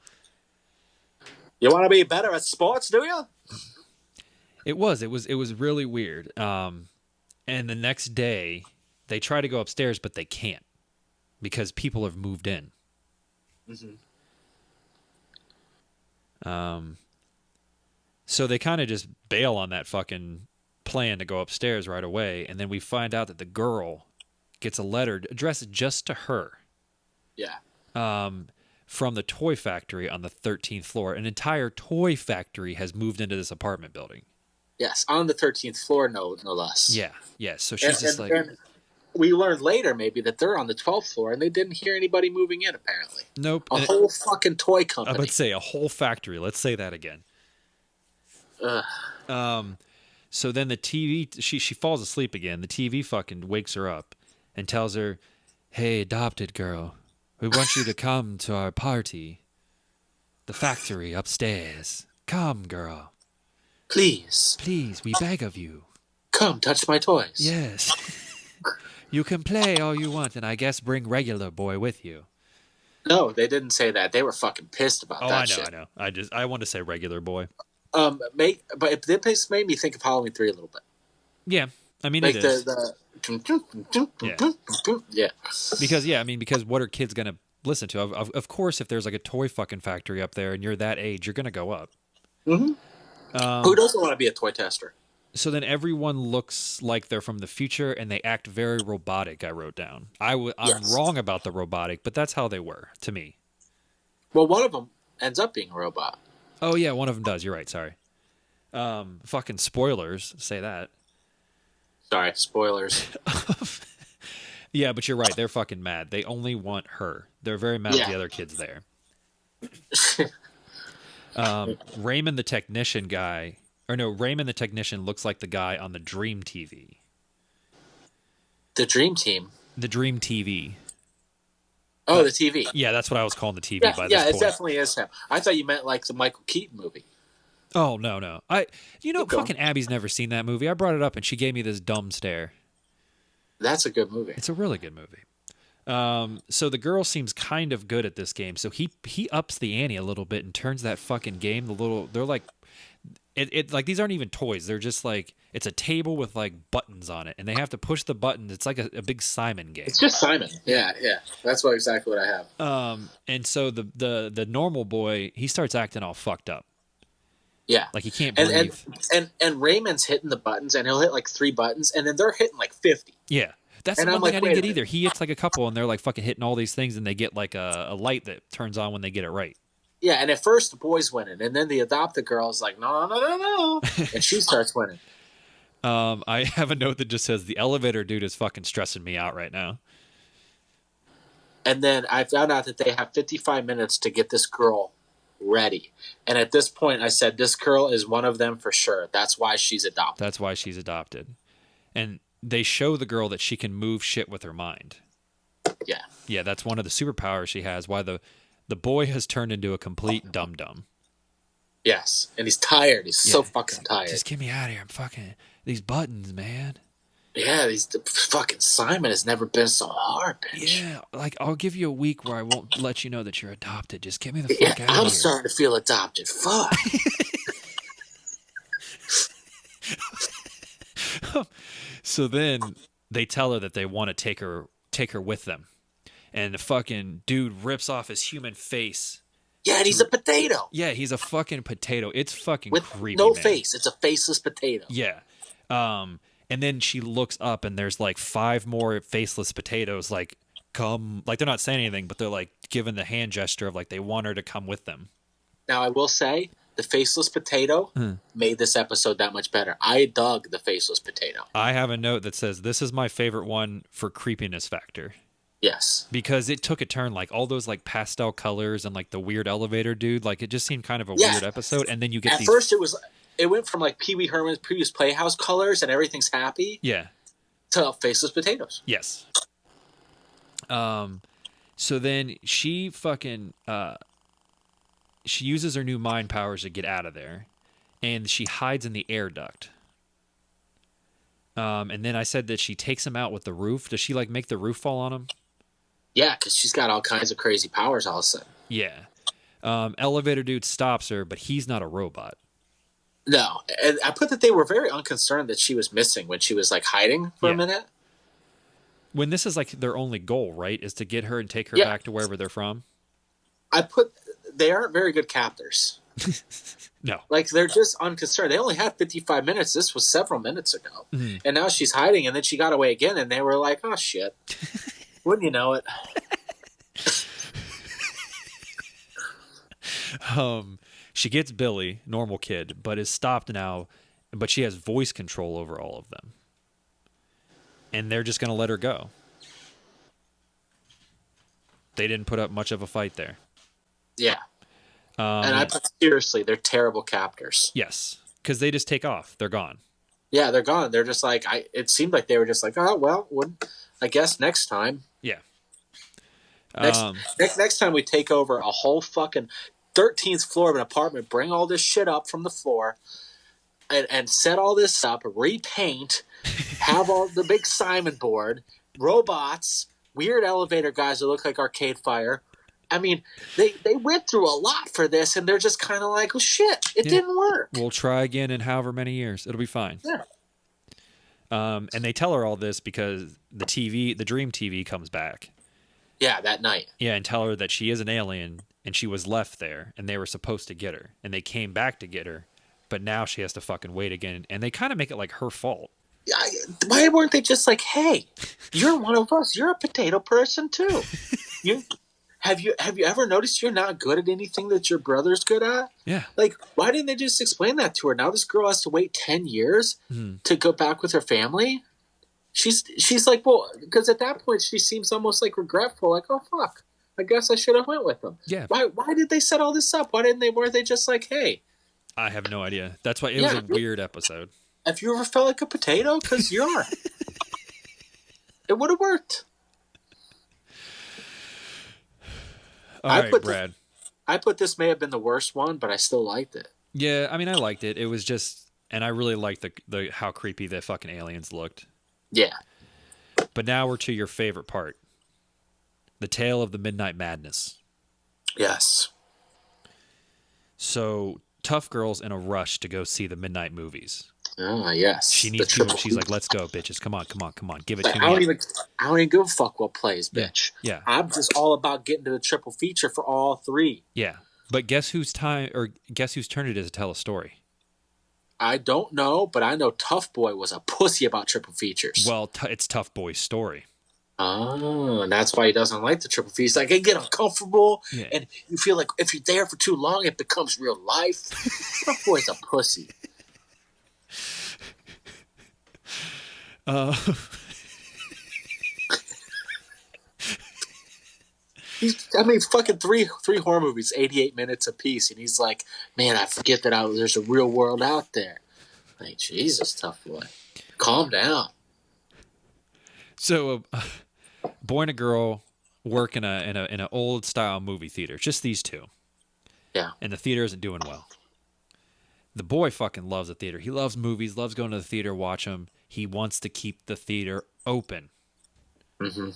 You want to be better at sports, do you? It was really weird. And the next day, they try to go upstairs, but they can't because people have moved in. So they kind of just bail on that fucking plan to go upstairs right away, and then we find out that the girl gets a letter addressed just to her. Yeah. From the toy factory on the 13th floor. An entire toy factory has moved into this apartment building. Yes, on the 13th floor, no less. Yeah. So she's and we learned later maybe that they're on the 12th floor, and they didn't hear anybody moving in, apparently. Nope. A whole fucking toy company. I would say a whole factory. Let's say that again. So then the TV, she falls asleep again. The TV fucking wakes her up and tells her, hey, adopted girl, we want you to come to our party. The factory upstairs. Come, girl. Please, we beg of you. Come, touch my toys. Yes. You can play all you want, and I guess bring regular boy with you. No, they didn't say that. They were fucking pissed about that shit. I know. I want to say regular boy. But this made me think of Halloween 3 a little bit. Yeah, I mean, like it is. Yeah. Because what are kids gonna listen to? Of course, if there's like a toy fucking factory up there and you're that age, you're gonna go up. Mm-hmm. Who doesn't want to be a toy tester? So then everyone looks like they're from the future, and they act very robotic. I wrote down. I'm wrong about the robotic, but that's how they were to me. Well, one of them ends up being a robot. Oh yeah, one of them does. You're right. Sorry. Fucking spoilers. Say that. Sorry, spoilers. Yeah, but you're right. They're fucking mad. They only want her. They're very mad at the other kids there. Raymond the technician guy, Raymond the technician looks like the guy on the Dream TV. The Dream Team? The Dream TV. Oh, the TV. Yeah, that's what I was calling the TV by this point. Yeah, it definitely is him. I thought you meant like the Michael Keaton movie. Oh, no. Fucking Abby's never seen that movie. I brought it up and she gave me this dumb stare. That's a good movie. It's a really good movie. So the girl seems kind of good at this game. So he ups the ante a little bit and turns that fucking game, they're like, like these aren't even toys. They're just like, it's a table with like buttons on it and they have to push the buttons. It's like a big Simon game. It's just Simon. Yeah. That's exactly what I have. And so the normal boy, he starts acting all fucked up. Yeah. Like he can't breathe. And Raymond's hitting the buttons and he'll hit like 3 buttons and then they're hitting like 50. Yeah. That's the one thing I didn't get either. He hits like a couple and they're like fucking hitting all these things and they get like a light that turns on when they get it right. Yeah, and at first the boy's winning and then the adopted girl is like, no. And she starts winning. I have a note that just says the elevator dude is fucking stressing me out right now. And then I found out that they have 55 minutes to get this girl ready. And at this point, I said, this girl is one of them for sure. That's why she's adopted. And they show the girl that she can move shit with her mind. Yeah. Yeah, that's one of the superpowers she has. Why the boy has turned into a complete dum-dum. Yes. And he's tired. He's so fucking tired. Just get me out of here. I'm fucking... These buttons, man. Yeah, fucking Simon has never been so hard, bitch. Yeah, like I'll give you a week where I won't let you know that you're adopted. Just get me the Yeah, fuck out of I'm here. starting to feel adopted. Fuck. So then they tell her that they want to take her with them, and the fucking dude rips off his human face. Yeah, and he's a potato. Yeah, he's a fucking potato. It's fucking with creepy, no man. face. It's a faceless potato. Yeah. And then she looks up and there's like 5 more faceless potatoes like come, like they're not saying anything, but they're like giving the hand gesture of like they want her to come with them. Now I will say the faceless potato made this episode that much better. I dug the faceless potato. I have a note that says this is my favorite one for creepiness factor. Yes. Because it took a turn, like all those like pastel colors and like the weird elevator dude, like it just seemed kind of a weird episode. And then you get At first it went from like Pee Wee Herman's previous Playhouse colors and everything's happy. Yeah. To faceless potatoes. Yes. So then she fucking she uses her new mind powers to get out of there, and she hides in the air duct. And then I said that she takes him out with the roof. Does she like make the roof fall on him? Yeah, because she's got all kinds of crazy powers all of a sudden. Yeah. Elevator dude stops her, but he's not a robot. No, and I put that they were very unconcerned that she was missing when she was like hiding for a minute. When this is like their only goal, right, is to get her and take her back to wherever they're from. I put they aren't very good captors. No, like they're just unconcerned. They only had 55 minutes. This was several minutes ago, and now she's hiding, and then she got away again, and they were like, "Oh shit!" Wouldn't you know it? She gets Billy, normal kid, but is stopped now. But she has voice control over all of them, and they're just going to let her go. They didn't put up much of a fight there. Yeah. And I put seriously, they're terrible captors. Yes, because they just take off. They're gone. Yeah, they're gone. They're just like it seemed like they were just like, oh well, I guess next time. Yeah. Next time we take over a whole fucking 13th floor of an apartment, bring all this shit up from the floor, and set all this up, repaint, have all the big Simon board, robots, weird elevator guys that look like Arcade Fire. I mean, they went through a lot for this, and they're just kind of like, oh, shit, it didn't work. We'll try again in however many years. It'll be fine. Yeah. And they tell her all this because the Dream TV comes back. Yeah, that night. Yeah, and tell her that she is an alien, and she was left there, and they were supposed to get her, and they came back to get her, but now she has to fucking wait again, and they kind of make it like her fault. Why weren't they just like, hey, you're one of us. You're a potato person, too. Have you ever noticed you're not good at anything that your brother's good at? Yeah. Like, why didn't they just explain that to her? Now this girl has to wait 10 years to go back with her family? She's like, well, because at that point she seems almost like regretful, like, oh, fuck. I guess I should have went with them. Yeah. Why did they set all this up? Weren't they just like, hey? I have no idea. That's why it was a weird episode. Have you ever felt like a potato? Because you are. It would have worked. All right, Brad. I put this may have been the worst one, but I still liked it. Yeah, I mean, I liked it. It was just, and I really liked the how creepy the fucking aliens looked. Yeah. But now we're to your favorite part. The Tale of the Midnight Madness. Yes. So, Tough Girl's in a rush to go see the midnight movies. Ah, yes. She needs people. She's like, let's go, bitches. Come on. Give it to me. I don't even give a fuck what plays, bitch. Yeah. I'm just all about getting to the triple feature for all three. Yeah. But guess whose turn it is to tell a story? I don't know, but I know Tough Boy was a pussy about triple features. Well, it's Tough Boy's story. Oh, and that's why he doesn't like the triple feature. Like, I get uncomfortable, and you feel like if you're there for too long, it becomes real life. Tough Boy's a pussy. Fucking three horror movies, 88 minutes apiece, and he's like, man, I forget that there's a real world out there. Like, Jesus, Tough Boy. Calm down. So, a boy and a girl work in an old style movie theater. Just these two. Yeah. And the theater isn't doing well. The boy fucking loves the theater. He loves movies, loves going to the theater, watch them. he wants to keep the theater open. Mm-hmm.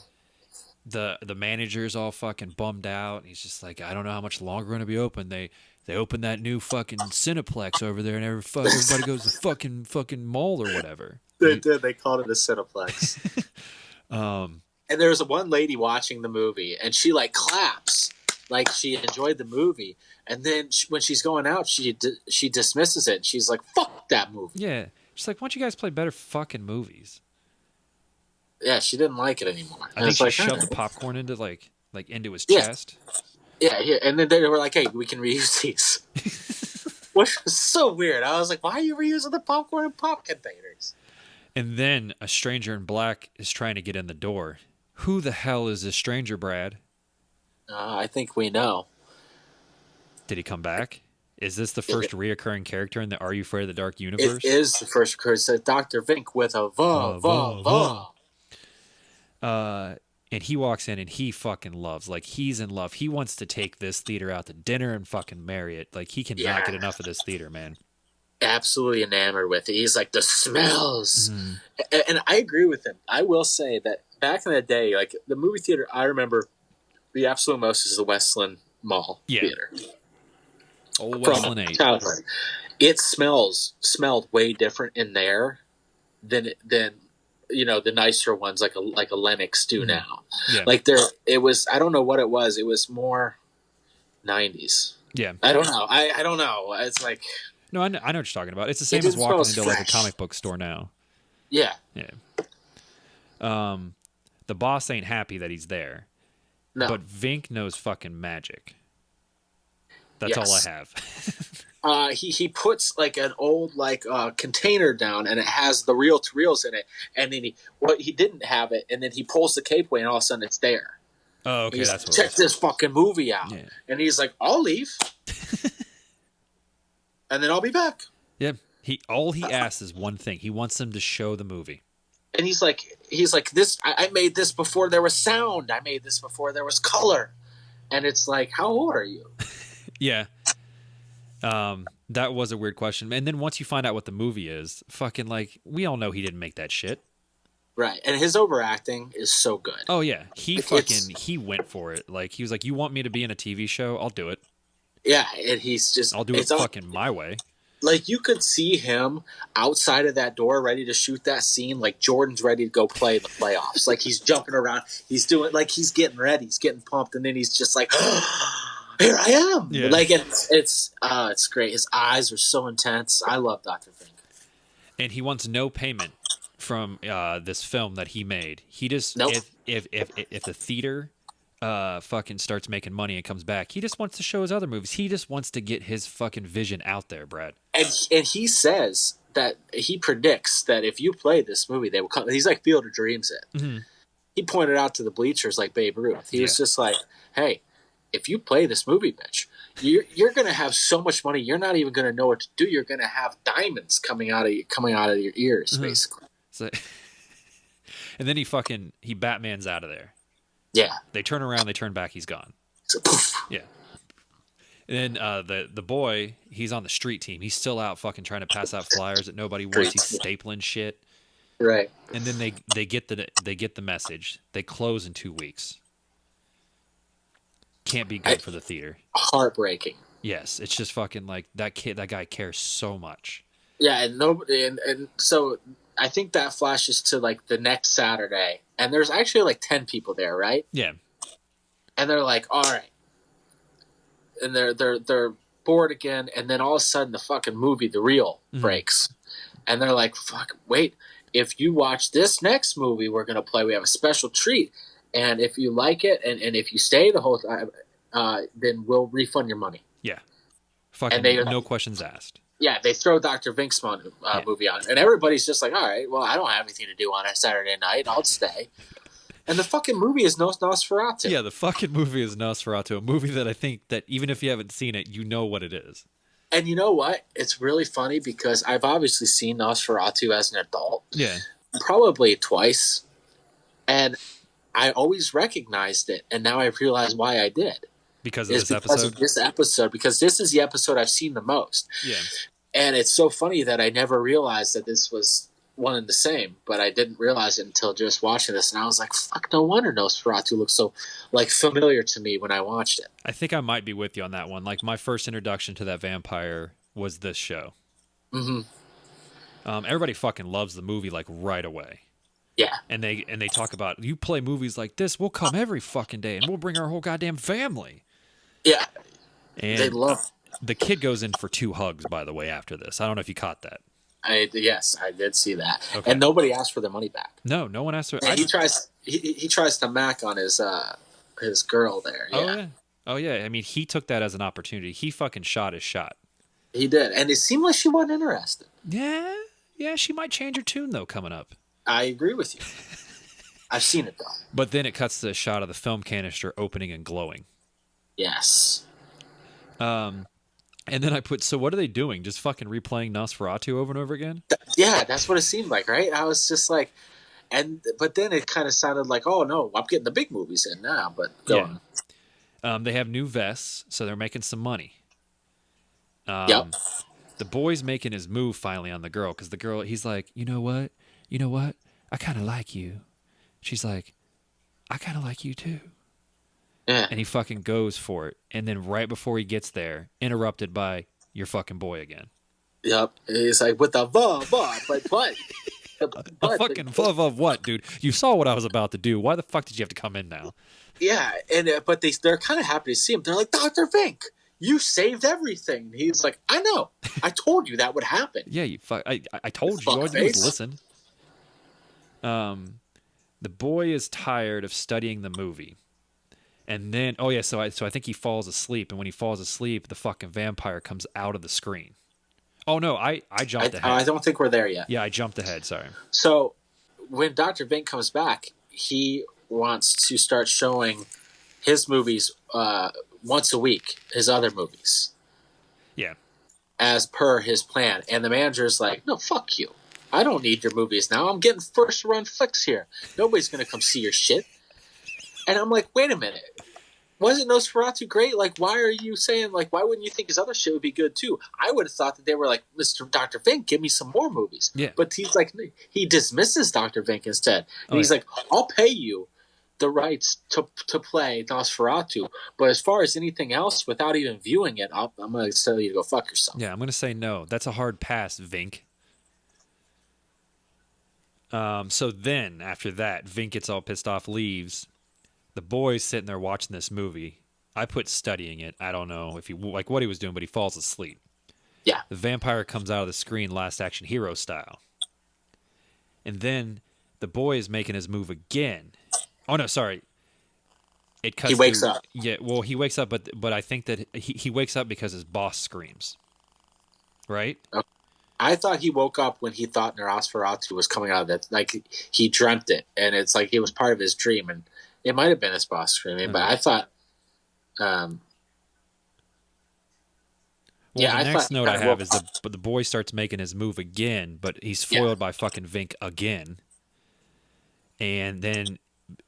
The manager's all fucking bummed out. He's just like, I don't know how much longer we're gonna be open. They opened that new fucking Cineplex over there, and everybody goes to fucking mall or whatever. They did. They called it a Cineplex. And there was one lady watching the movie, and she like claps, like she enjoyed the movie. And then when she's going out, she dismisses it. She's like, "Fuck that movie." Yeah, she's like, "Why don't you guys play better fucking movies?" Yeah, she didn't like it anymore. I think she shoved the popcorn into like into his chest. Yeah, here, and then they were like, "Hey, we can reuse these," which was so weird. I was like, "Why are you reusing the popcorn in pop containers?" And then a stranger in black is trying to get in the door. Who the hell is this stranger, Brad? I think we know. Did he come back? Is this the first reoccurring character in the Are You Afraid of the Dark universe? It is the first recurring. It says Dr. Vink with a va. And he walks in and he fucking loves. Like, he's in love. He wants to take this theater out to dinner and fucking marry it. Like, he cannot get enough of this theater, man. Absolutely enamored with it. He's like, the smells. Mm-hmm. And I agree with him. I will say that back in the day, like, the movie theater I remember the absolute most is the Westland Mall theater. Old Westland 8. Childhood. It smelled way different in there than you know, the nicer ones like a Lennox do now. Yeah. Like it was, I don't know what it was. It was more 90s. Yeah. I don't know. I don't know. It's like, no, I know what you're talking about. It's the same as walking into like a comic book store now. Yeah. Yeah. The boss ain't happy that he's there. No. But Vink knows fucking magic. That's all I have. He puts like an old container down, and it has the reel to reels in it. And then he didn't have it, and then he pulls the cape away, and all of a sudden it's there. Oh, okay, that's what what check this fucking movie out. Yeah. And he's like, I'll leave, and then I'll be back. Yeah. All he asks is one thing. He wants them to show the movie. And he's like this. I made this before there was sound. I made this before there was color. And it's like, how old are you? Yeah. That was a weird question. And then once you find out what the movie is, fucking like, we all know he didn't make that shit. Right. And his overacting is so good. Oh yeah. He went for it. Like, he was like, you want me to be in a TV show? I'll do it. Yeah. And he's just, I'll do it fucking my way. Like, you could see him outside of that door ready to shoot that scene. Like, Jordan's ready to go play the playoffs. Like, he's jumping around. He's doing, like, he's getting ready. He's getting pumped. And then he's just like, here I am. Yeah. Like, it's great. His eyes are so intense. I love Dr. Vink. And he wants no payment from this film that he made. He just, if the theater fucking starts making money and comes back, he just wants to show his other movies. He just wants to get his fucking vision out there, Brad. And he says that he predicts that if you play this movie, they will come. He's like Field of Dreams it. Mm-hmm. He pointed out to the bleachers like Babe Ruth. He was just like, hey, if you play this movie, bitch, you're going to have so much money, you're not even going to know what to do. You're going to have diamonds coming out of your ears, mm-hmm. basically. So, and then he Batman's out of there. Yeah. They turn around, they turn back, he's gone. Yeah. And then the boy, he's on the street team. He's still out fucking trying to pass out flyers that nobody wants. He's stapling shit. Right. And then they get the message. They close in 2 weeks. Can't be good for the theater. Heartbreaking. Yes, it's just fucking like that guy cares so much. Yeah, and so I think that flashes to like the next Saturday, and there's actually like 10 people there, right? Yeah. And they're like, all right. And they're bored again, and then all of a sudden the fucking movie, the reel, breaks. And they're like, fuck, wait, if you watch this next movie we're gonna play, we have a special treat. And if you like it and if you stay the whole time, then we'll refund your money. Yeah. Fucking no questions asked. Yeah, they throw Dr. Vink's movie on. And everybody's just like, all right, well, I don't have anything to do on a Saturday night. I'll stay. And the fucking movie is Nosferatu. Yeah, the fucking movie is Nosferatu, a movie that I think that even if you haven't seen it, you know what it is. And you know what? It's really funny because I've obviously seen Nosferatu as an adult. Yeah. Probably twice. And I always recognized it, and now I realize why I did. Because of this episode, because this is the episode I've seen the most. Yeah. And it's so funny that I never realized that this was one and the same, but I didn't realize it until just watching this, and I was like, "Fuck! No wonder Nosferatu looks so like familiar to me when I watched it." I think I might be with you on that one. Like my first introduction to that vampire was this show. Mm-hmm. Everybody fucking loves the movie like right away. Yeah, and they talk about, you play movies like this, we'll come every fucking day and we'll bring our whole goddamn family. Yeah, and they love. The kid goes in for 2 hugs, by the way, after this. I don't know if you caught that. Yes, I did see that, Okay. and nobody asked for their money back. No one asked for. He tries to mac on his girl there. Yeah. Oh yeah. I mean, he took that as an opportunity. He fucking shot his shot. He did, and it seemed like she wasn't interested. Yeah. She might change her tune though coming up. I agree with you. I've seen it though. But then it cuts to a shot of the film canister opening and glowing. Yes. And then I put, so what are they doing? Just fucking replaying Nosferatu over and over again? Yeah, that's what it seemed like, right? I was just like, but then it kind of sounded like, oh no, I'm getting the big movies in now. But go on. They have new vests, so they're making some money. Yep. The boy's making his move finally on the girl, because the girl, he's like, you know what? I kind of like you. She's like, I kind of like you too. Yeah. And he fucking goes for it. And then right before he gets there, interrupted by your fucking boy again. Yep. He's like, with the but. A fucking of what, dude? You saw what I was about to do. Why the fuck did you have to come in now? Yeah, and but they're kind of happy to see him. They're like, Dr. Vink, you saved everything. He's like, I know. I told you that would happen. Yeah, you fuck. I told you. All you do is listen. The boy is tired of studying the movie. And then, so I think he falls asleep, and when he falls asleep, the fucking vampire comes out of the screen. Oh no, I jumped ahead. I don't think we're there yet. Yeah, I jumped ahead. Sorry. So when Dr. Vink comes back, he wants to start showing his movies once a week, his other movies. Yeah. As per his plan, and the manager's like, "No, fuck you. I don't need your movies now. I'm getting first run flicks here. Nobody's gonna come see your shit." And I'm like, wait a minute. Wasn't Nosferatu great? Like, why are you saying, like, why wouldn't you think his other shit would be good too? I would have thought that they were like, Mr. Dr. Vink, give me some more movies. Yeah. But he's like, he dismisses Dr. Vink instead. And he's like, I'll pay you the rights to play Nosferatu. But as far as anything else, without even viewing it, I'm going to tell you to go fuck yourself. Yeah, I'm going to say no. That's a hard pass, Vink. So then, after that, Vink gets all pissed off, leaves. The boy's sitting there watching this movie. I put studying it. I don't know if he like what he was doing, but he falls asleep. Yeah. The vampire comes out of the screen, Last Action Hero style. And then the boy is making his move again. Oh no, sorry. It cuts. He wakes up. Yeah, well, he wakes up, but I think that he wakes up because his boss screams. Right? Okay. I thought he woke up when he thought Nosferatu was coming out of that. Like he dreamt it, and it's like it was part of his dream, and it might have been his boss screaming, but I thought. The next note I have is the boy starts making his move again, but he's foiled by fucking Vink again. And then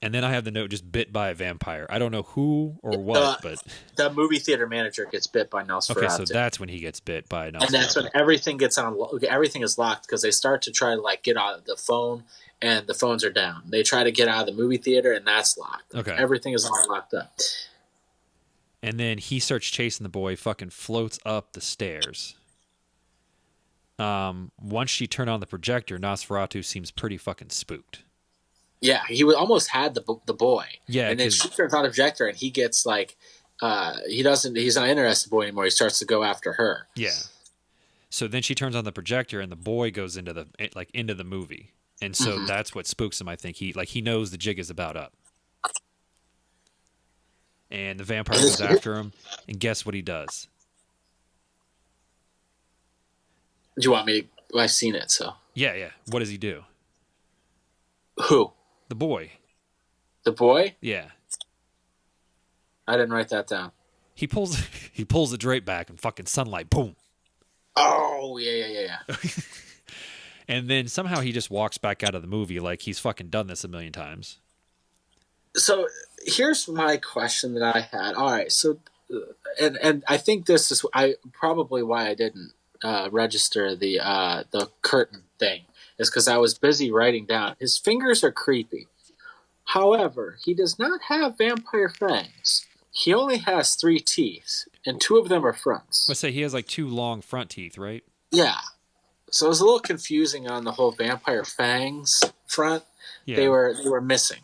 I have the note just bit by a vampire. I don't know who or what, but the movie theater manager gets bit by Nosferatu. Okay, so that's when he gets bit by Nosferatu. And that's when everything is locked because they start to try to like get out of the phone, and the phones are down. They try to get out of the movie theater, and that's locked. Okay, everything is all locked up. And then he starts chasing the boy, fucking floats up the stairs. Once she turned on the projector, Nosferatu seems pretty fucking spooked. Yeah, he almost had the boy. Yeah, and then she turns on the projector, and he gets like, he's not interested in the boy anymore. He starts to go after her. Yeah. So then she turns on the projector, and the boy goes into the movie, and so that's what spooks him. I think he knows the jig is about up. And the vampire goes after him, and guess what he does? Do you want me to? Well, I've seen it, so. Yeah. What does he do? Who? The boy. The boy? Yeah. I didn't write that down. He pulls the drape back, and fucking sunlight, boom. Oh, yeah. And then somehow he just walks back out of the movie like he's fucking done this a million times. So here's my question that I had. All right, so and I think this is probably why I didn't register the curtain thing is because I was busy writing down. His fingers are creepy. However, he does not have vampire fangs. He only has 3 teeth, and 2 of them are fronts. Let's say he has like 2 long front teeth, right? Yeah. So it was a little confusing on the whole vampire fangs front. Yeah. They were missing.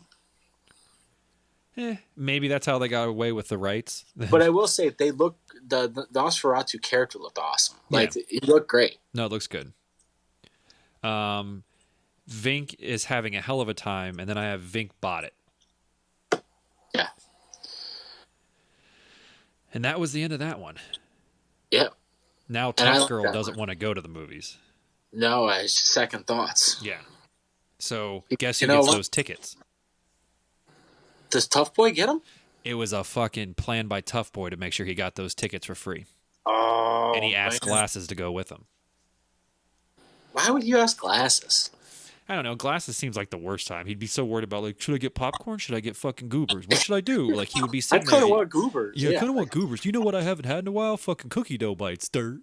Maybe that's how they got away with the rights. But I will say the Nosferatu character looked awesome. Like he looked great. No, it looks good. Vink is having a hell of a time, and then I have Vink bought it. Yeah. And that was the end of that one. Yeah. Now Tough Girl doesn't want to go to the movies. No, I second thoughts. Yeah. So guess who gets those tickets? Does Tough Boy get them? It was a fucking plan by Tough Boy to make sure he got those tickets for free. Oh. And he asked Glasses to go with him. Why would you ask Glasses? I don't know. Glasses seems like the worst time. He'd be so worried about, like, should I get popcorn? Should I get fucking goobers? What should I do? Like, he would be sitting there. I kind of want goobers. Yeah, I kind of want goobers. You know what I haven't had in a while? Fucking cookie dough bites, dirt.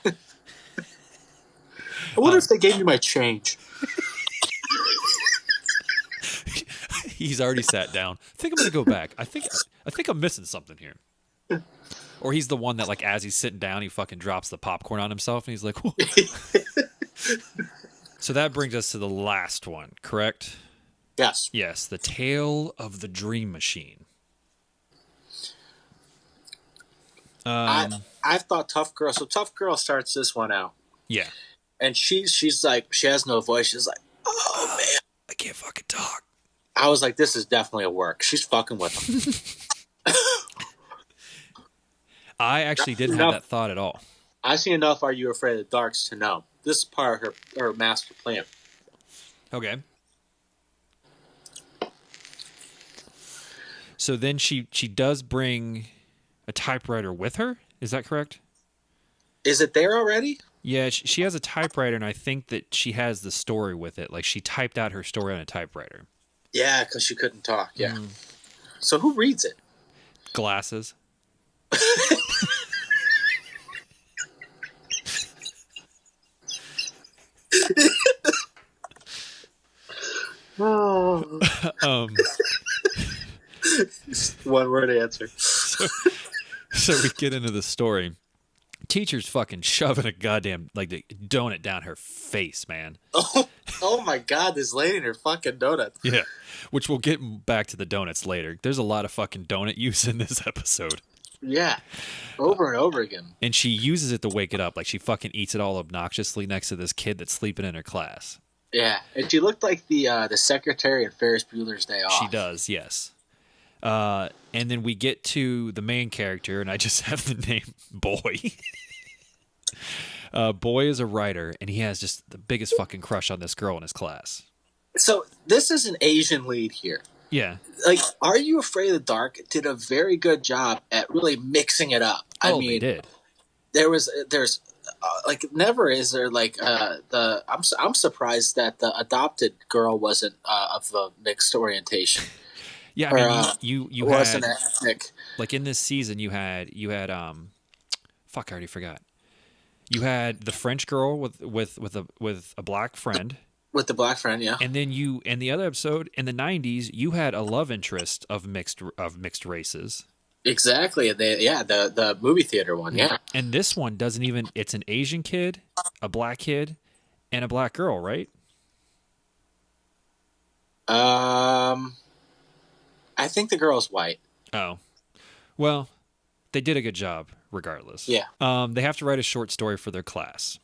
I wonder if they gave me my change. He's already sat down. I think I'm going to go back. I think I'm missing something here. Or he's the one that, like, as he's sitting down, he fucking drops the popcorn on himself, and he's like, whoa. So that brings us to the last one, correct? Yes. Yes, The Tale of the Dream Machine. I thought Tough Girl. So Tough Girl starts this one out. Yeah. And she's like, she has no voice. She's like, oh, man. I can't fucking talk. I was like, this is definitely a work. She's fucking with him. I actually didn't have that thought at all. I've seen enough Are You Afraid of the Darks to know. This is part of her master plan. Okay. So then she does bring a typewriter with her. Is that correct? Is it there already? Yeah, she has a typewriter, and I think that she has the story with it. Like, she typed out her story on a typewriter. Yeah, because she couldn't talk. Yeah. So who reads it? Glasses. Oh. One word answer. So we get into the story. Teacher's fucking shoving a goddamn the donut down her face, man. Oh my god, this lady and her fucking donut. Yeah, which we'll get back to the donuts later. There's a lot of fucking donut use in this episode. Yeah, over and over again. And she uses it to wake it up. Like, she fucking eats it all obnoxiously next to this kid that's sleeping in her class. Yeah, and she looked like the secretary in Ferris Bueller's Day Off. She does, yes. And then we get to the main character, and I just have the name Boy. Boy is a writer, and he has just the biggest fucking crush on this girl in his class. So this is an Asian lead here. Yeah. Like, Are You Afraid of the Dark did a very good job at really mixing it up. I mean, they did. There's like, never is there like I'm surprised that the adopted girl wasn't of a mixed orientation. Yeah, I mean, you wasn't had ethnic. Like, in this season you had fuck, I already forgot. You had the French girl with a black friend. With the black friend, yeah. And then in the other episode in the 90s, you had a love interest of mixed races. Exactly. The movie theater one, yeah. And this one doesn't even. It's an Asian kid, a black kid, and a black girl, right? I think the girl's white. Oh, well, they did a good job regardless. Yeah. They have to write a short story for their class.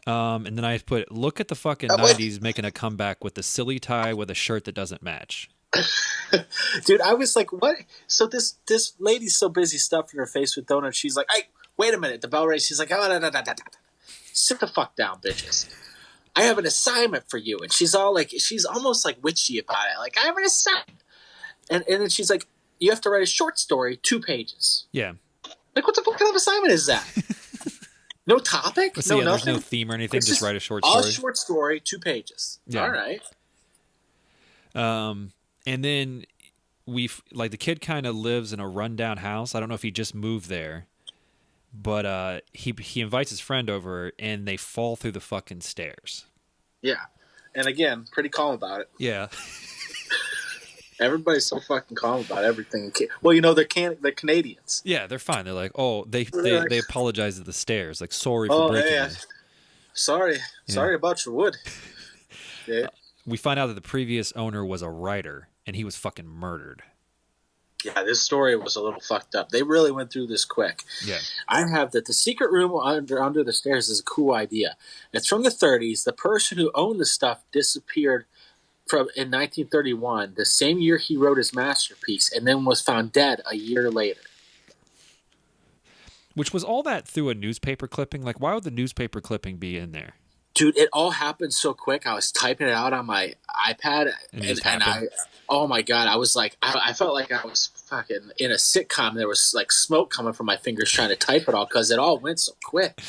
And then I put, look at the fucking 90s making a comeback with the silly tie with a shirt that doesn't match. Dude, I was like, what? So this lady's so busy stuffing her face with donuts. She's like, hey, wait a minute. The bell rings. She's like, sit the fuck down, bitches. I have an assignment for you. And she's almost like witchy about it. Like, I have an assignment. And then she's like, you have to write a short story, 2 pages. Yeah. Like, what the fuck kind of assignment is that? No topic? No, nothing? There's no theme or anything. Just write a short story. All short story, 2 pages. Yeah. All right. And then the kid kind of lives in a rundown house. I don't know if he just moved there, but he invites his friend over and they fall through the fucking stairs. Yeah. And again, pretty calm about it. Yeah. Everybody's so fucking calm about everything. Well, you know, they're Canadians. Yeah, they're fine. They're like, oh, they apologize at the stairs. Like, sorry for Oh, breaking hey, you. sorry about your wood. Yeah. We find out that the previous owner was a writer, and he was fucking murdered. Yeah, this story was a little fucked up. They really went through this quick. Yeah. I have that the secret room under the stairs is a cool idea. It's from the 30s. The person who owned the stuff disappeared in 1931, the same year he wrote his masterpiece, and then was found dead a year later. Which was all that through a newspaper clipping? Like, why would the newspaper clipping be in there? Dude, it all happened so quick. I was typing it out on my iPad, and oh my God, I was like, I felt like I was fucking in a sitcom. There was like smoke coming from my fingers trying to type it all because it all went so quick.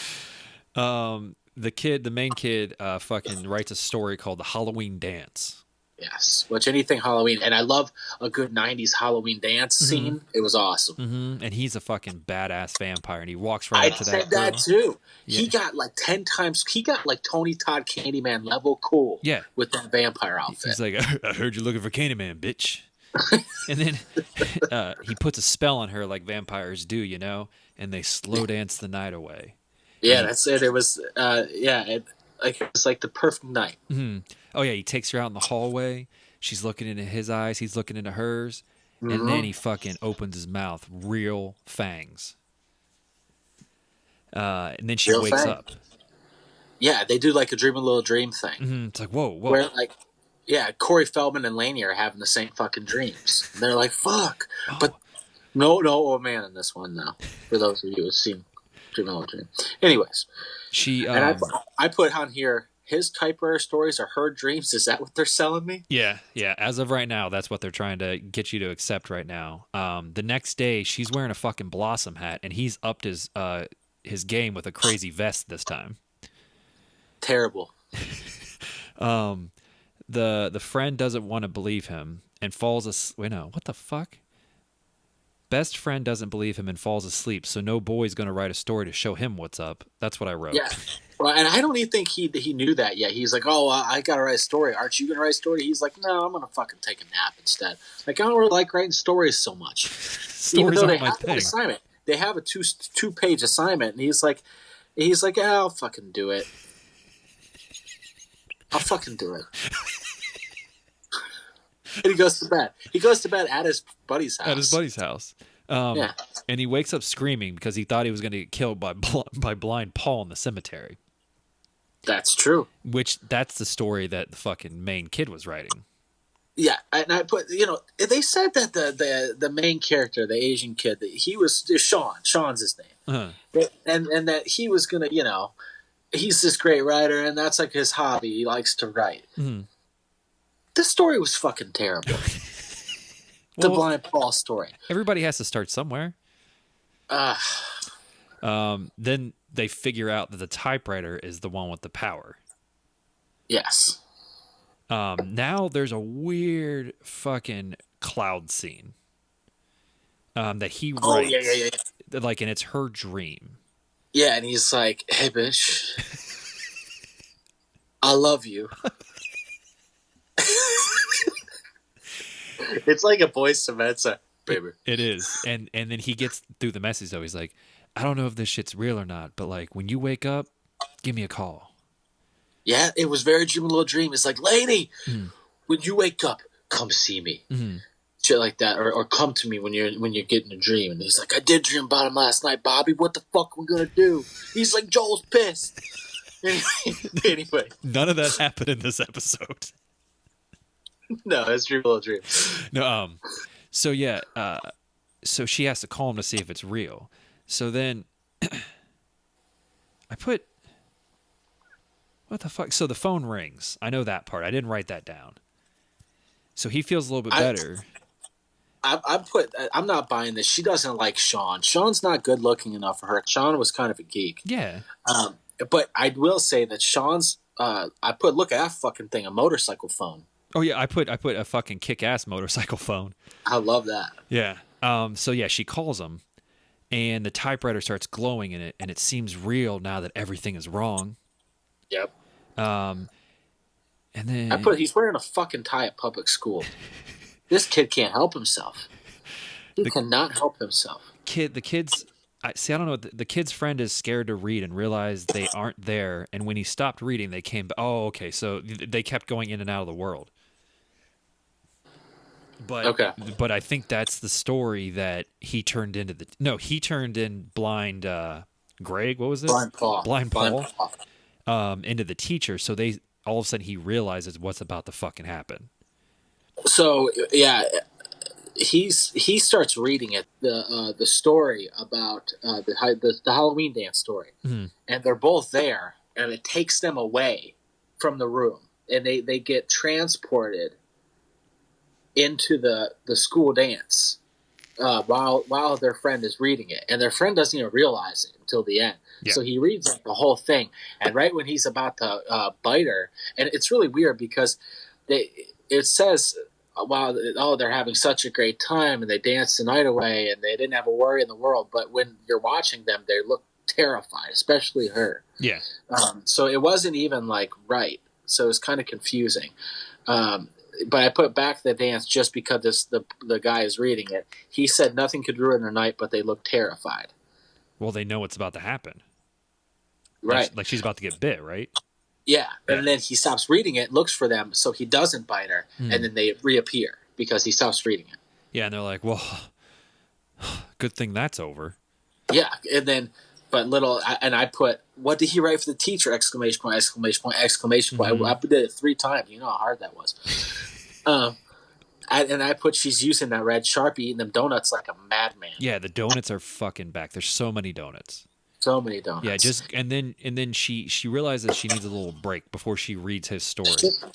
The main kid, fucking writes a story called The Halloween Dance. Yes, which anything Halloween, and I love a good 90s Halloween dance scene. It was awesome. Mm-hmm. And he's a fucking badass vampire, and he walks right up to that girl. I said that too. Yeah. He got like 10 times, he got like Tony Todd Candyman level cool with that vampire outfit. He's like, I heard you're looking for Candyman, bitch. And then he puts a spell on her like vampires do, you know, and they slow dance the night away. Yeah, that's it. It was, it was like the perfect night. Mm-hmm. Oh, yeah, he takes her out in the hallway. She's looking into his eyes. He's looking into hers. Mm-hmm. And then he fucking opens his mouth. Real fangs. And then she wakes up. Yeah, they do like a Dream a Little Dream thing. Mm-hmm. It's like, whoa. Where, like, yeah, Corey Feldman and Laney are having the same fucking dreams. And they're like, fuck. Oh. But no old man in this one, now. For those of you who've seen Dream a Little Dream. Anyways. And I put on here, his typewriter stories are her dreams. Is that what they're selling me? Yeah. As of right now, that's what they're trying to get you to accept right now. The next day, she's wearing a fucking Blossom hat, and he's upped his game with a crazy vest this time. Terrible. The friend doesn't want to believe him and falls asleep. Wait, no, what the fuck? Best friend doesn't believe him and falls asleep, so no boy's going to write a story to show him what's up. That's what I wrote. Yeah. Well, and I don't even think he knew that yet. He's like, oh, I got to write a story. Aren't you going to write a story? He's like, no, I'm going to fucking take a nap instead. Like, I don't really like writing stories so much. Stories aren't my thing. Assignment. They have a two-page assignment, and he's like, yeah, I'll fucking do it. I'll fucking do it. And he goes to bed. He goes to bed at his buddy's house. Yeah. And he wakes up screaming because he thought he was going to get killed by blind Paul in the cemetery. That's true. That's the story that the fucking main kid was writing. Yeah, and I put, they said that the main character, the Asian kid, that he was Sean. Sean's his name. Uh-huh. And that he was going to, he's this great writer, and that's like his hobby. He likes to write. Mm-hmm. This story was fucking terrible. The blind Paul story. Everybody has to start somewhere. Then they figure out that the typewriter is the one with the power. Yes. Now there's a weird fucking cloud scene that he writes. Oh, yeah. Like, and it's her dream. Yeah, and he's like, hey, bitch. I love you. It's like a Boyz II Men song, baby. It is. And then he gets through the message, though. He's like, I don't know if this shit's real or not, but, like, when you wake up, give me a call. Yeah, it was very Dream a Little Dream. It's like, lady, when you wake up, come see me. Mm-hmm. Shit like that. Or come to me when you're getting a dream. And he's like, I did dream about him last night, Bobby. What the fuck are we going to do? He's like, Joel's pissed. Anyway. None of that happened in this episode. No, it's Dream a Little Dream. No, so yeah, so she has to call him to see if it's real. So then I put, what the fuck? So the phone rings. I know that part. I didn't write that down. So he feels a little bit better. I'm not buying this. She doesn't like Sean. Sean's not good looking enough for her. Sean was kind of a geek. Yeah. But I will say that Sean's, look at that fucking thing, a motorcycle phone. Oh yeah, I put a fucking kick-ass motorcycle phone. I love that. Yeah. So yeah, she calls him, and the typewriter starts glowing in it, and it seems real now that everything is wrong. Yep. And then he's wearing a fucking tie at public school. This kid can't help himself. He cannot help himself. The kids. I don't know. The kid's friend is scared to read and realized they aren't there. And when he stopped reading, they came. Oh, okay. So they kept going in and out of the world. But I think that's the story that he turned into he turned in blind Greg. What was it? Blind Paul. Into the teacher. So they all of a sudden he realizes what's about to fucking happen. So yeah. He starts reading it, the story about the Halloween dance story, and they're both there, and it takes them away from the room, and they get transported into the school dance while their friend is reading it, and their friend doesn't even realize it until the end. Yeah. So he reads the whole thing, and right when he's about to bite her, and it's really weird because it says. Wow, they're having such a great time, and they danced the night away, and they didn't have a worry in the world. But when you're watching them, they look terrified, especially her. Yeah. So it wasn't even right. So it was kind of confusing. But I put back the dance just because the guy is reading it. He said nothing could ruin their night, but they look terrified. Well, they know what's about to happen. Right. Like she's about to get bit, right? Yeah, and then he stops reading it, looks for them, so he doesn't bite her, and then they reappear because he stops reading it. Yeah, and they're like, well, good thing that's over. Yeah, and then, I put, what did he write for the teacher? Exclamation point, exclamation point, exclamation point. I did it 3 times. You know how hard that was. I put, she's using that red Sharpie, eating them donuts like a madman. Yeah, the donuts are fucking back. There's so many donuts. So many donuts. Yeah, and then she realizes she needs a little break before she reads his story.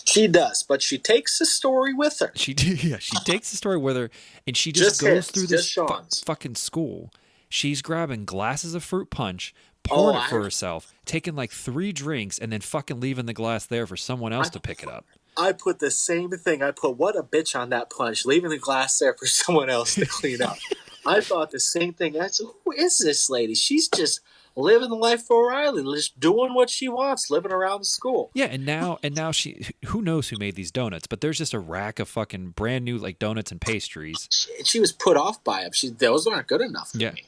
She does, but she takes the story with her. She takes the story with her, and she just goes through this fucking school. She's grabbing glasses of fruit punch, pouring it for herself, taking 3 drinks, and then fucking leaving the glass there for someone else to pick it up. I put the same thing. I put, what a bitch on that punch, leaving the glass there for someone else to clean up. I thought the same thing. I said, who is this lady? She's just living the life for O'Reilly, just doing what she wants, living around the school. Yeah, and now she, who knows who made these donuts, but there's just a rack of fucking brand new donuts and pastries. She was put off by them. Those aren't good enough for me.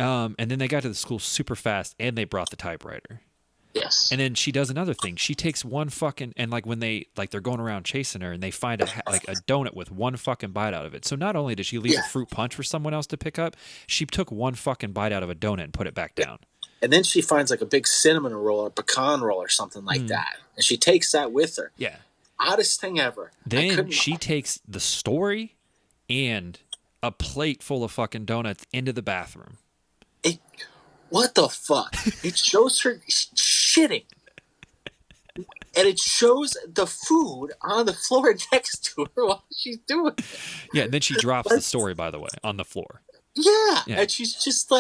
And then they got to the school super fast, and they brought the typewriter. Yes. And then she does another thing. She takes one fucking, and when they're going around chasing her, and they find a donut with one fucking bite out of it. So not only did she leave a fruit punch for someone else to pick up, she took one fucking bite out of a donut and put it back down. And then she finds a big cinnamon roll or pecan roll or something like that, and she takes that with her. Yeah. Oddest thing ever. Then she takes the story and a plate full of fucking donuts into the bathroom. What the fuck? It shows her shitting. And it shows the food on the floor next to her while she's doing it. Yeah, and then she drops the story, by the way, on the floor. Yeah, and she's just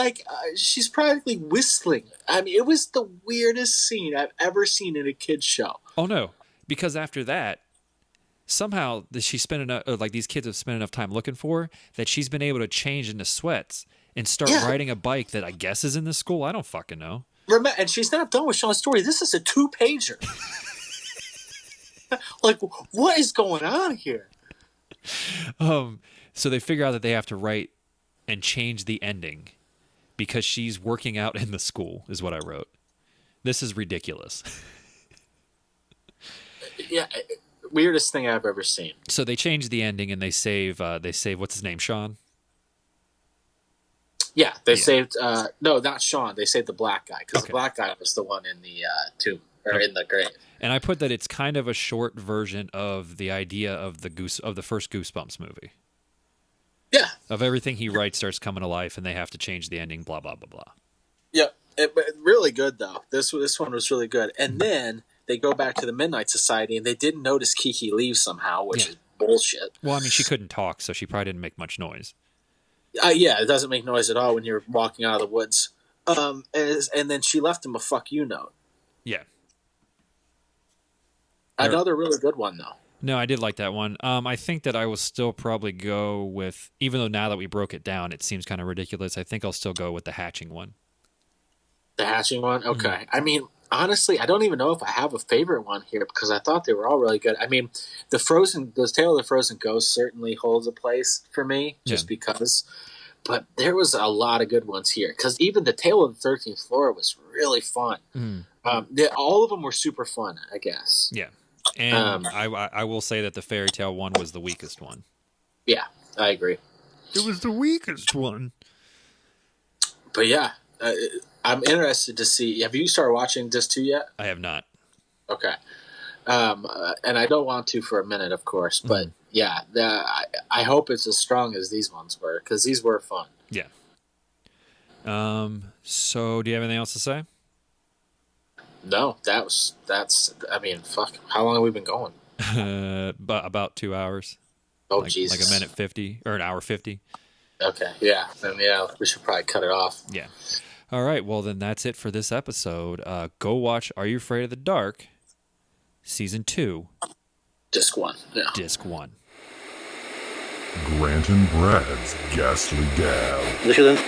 she's practically whistling. I mean, it was the weirdest scene I've ever seen in a kid's show. Oh, no. Because after that, somehow she spent enough, these kids have spent enough time looking for her that she's been able to change into sweats and start riding a bike that I guess is in the school. I don't fucking know. Remember, and she's not done with Sean's story. This is a 2-pager. What is going on here? So they figure out that they have to write and change the ending because she's working out in the school, is what I wrote. This is ridiculous. Yeah, weirdest thing I've ever seen. So they change the ending and they save what's his name, Sean? Yeah, they saved. No, not Sean. They saved the black guy because the black guy was the one in the tomb or in the grave. And I put that it's kind of a short version of the idea of the first Goosebumps movie. Yeah, of everything he writes starts coming to life, and they have to change the ending. Blah blah blah blah. Yeah, really good though. This one was really good. And then they go back to the Midnight Society, and they didn't notice Kiki leave somehow, which is bullshit. Well, I mean, she couldn't talk, so she probably didn't make much noise. Yeah, it doesn't make noise at all when you're walking out of the woods. And then she left him a fuck you note. Yeah. Another really good one, though. No, I did like that one. I think that I will still probably go with, even though now that we broke it down, it seems kind of ridiculous, I think I'll still go with the hatching one. The hatching one? Okay. Mm-hmm. I mean, honestly, I don't even know if I have a favorite one here because I thought they were all really good. I mean, the Tale of the Frozen Ghost certainly holds a place for me just because. But there was a lot of good ones here because even the Tale of the 13th Floor was really fun. All of them were super fun, I guess. Yeah, and I will say that the fairy tale one was the weakest one. Yeah, I agree. It was the weakest one. But yeah, I'm interested to see. Have you started watching Disc 2 yet? I have not. Okay. And I don't want to for a minute, of course, but yeah, I hope it's as strong as these ones were because these were fun. Yeah. So do you have anything else to say? No, that's. I mean, fuck. How long have we been going? About 2 hours. Oh, Like Jesus. a minute 50 or an hour 50. Okay. Yeah. Then we should probably cut it off. Yeah. All right. Well, then that's it for this episode. Go watch Are You Afraid of the Dark? Season 2. Disc 1. Yeah. Disc 1. Grant and Brad's Ghastly Gal. Listen.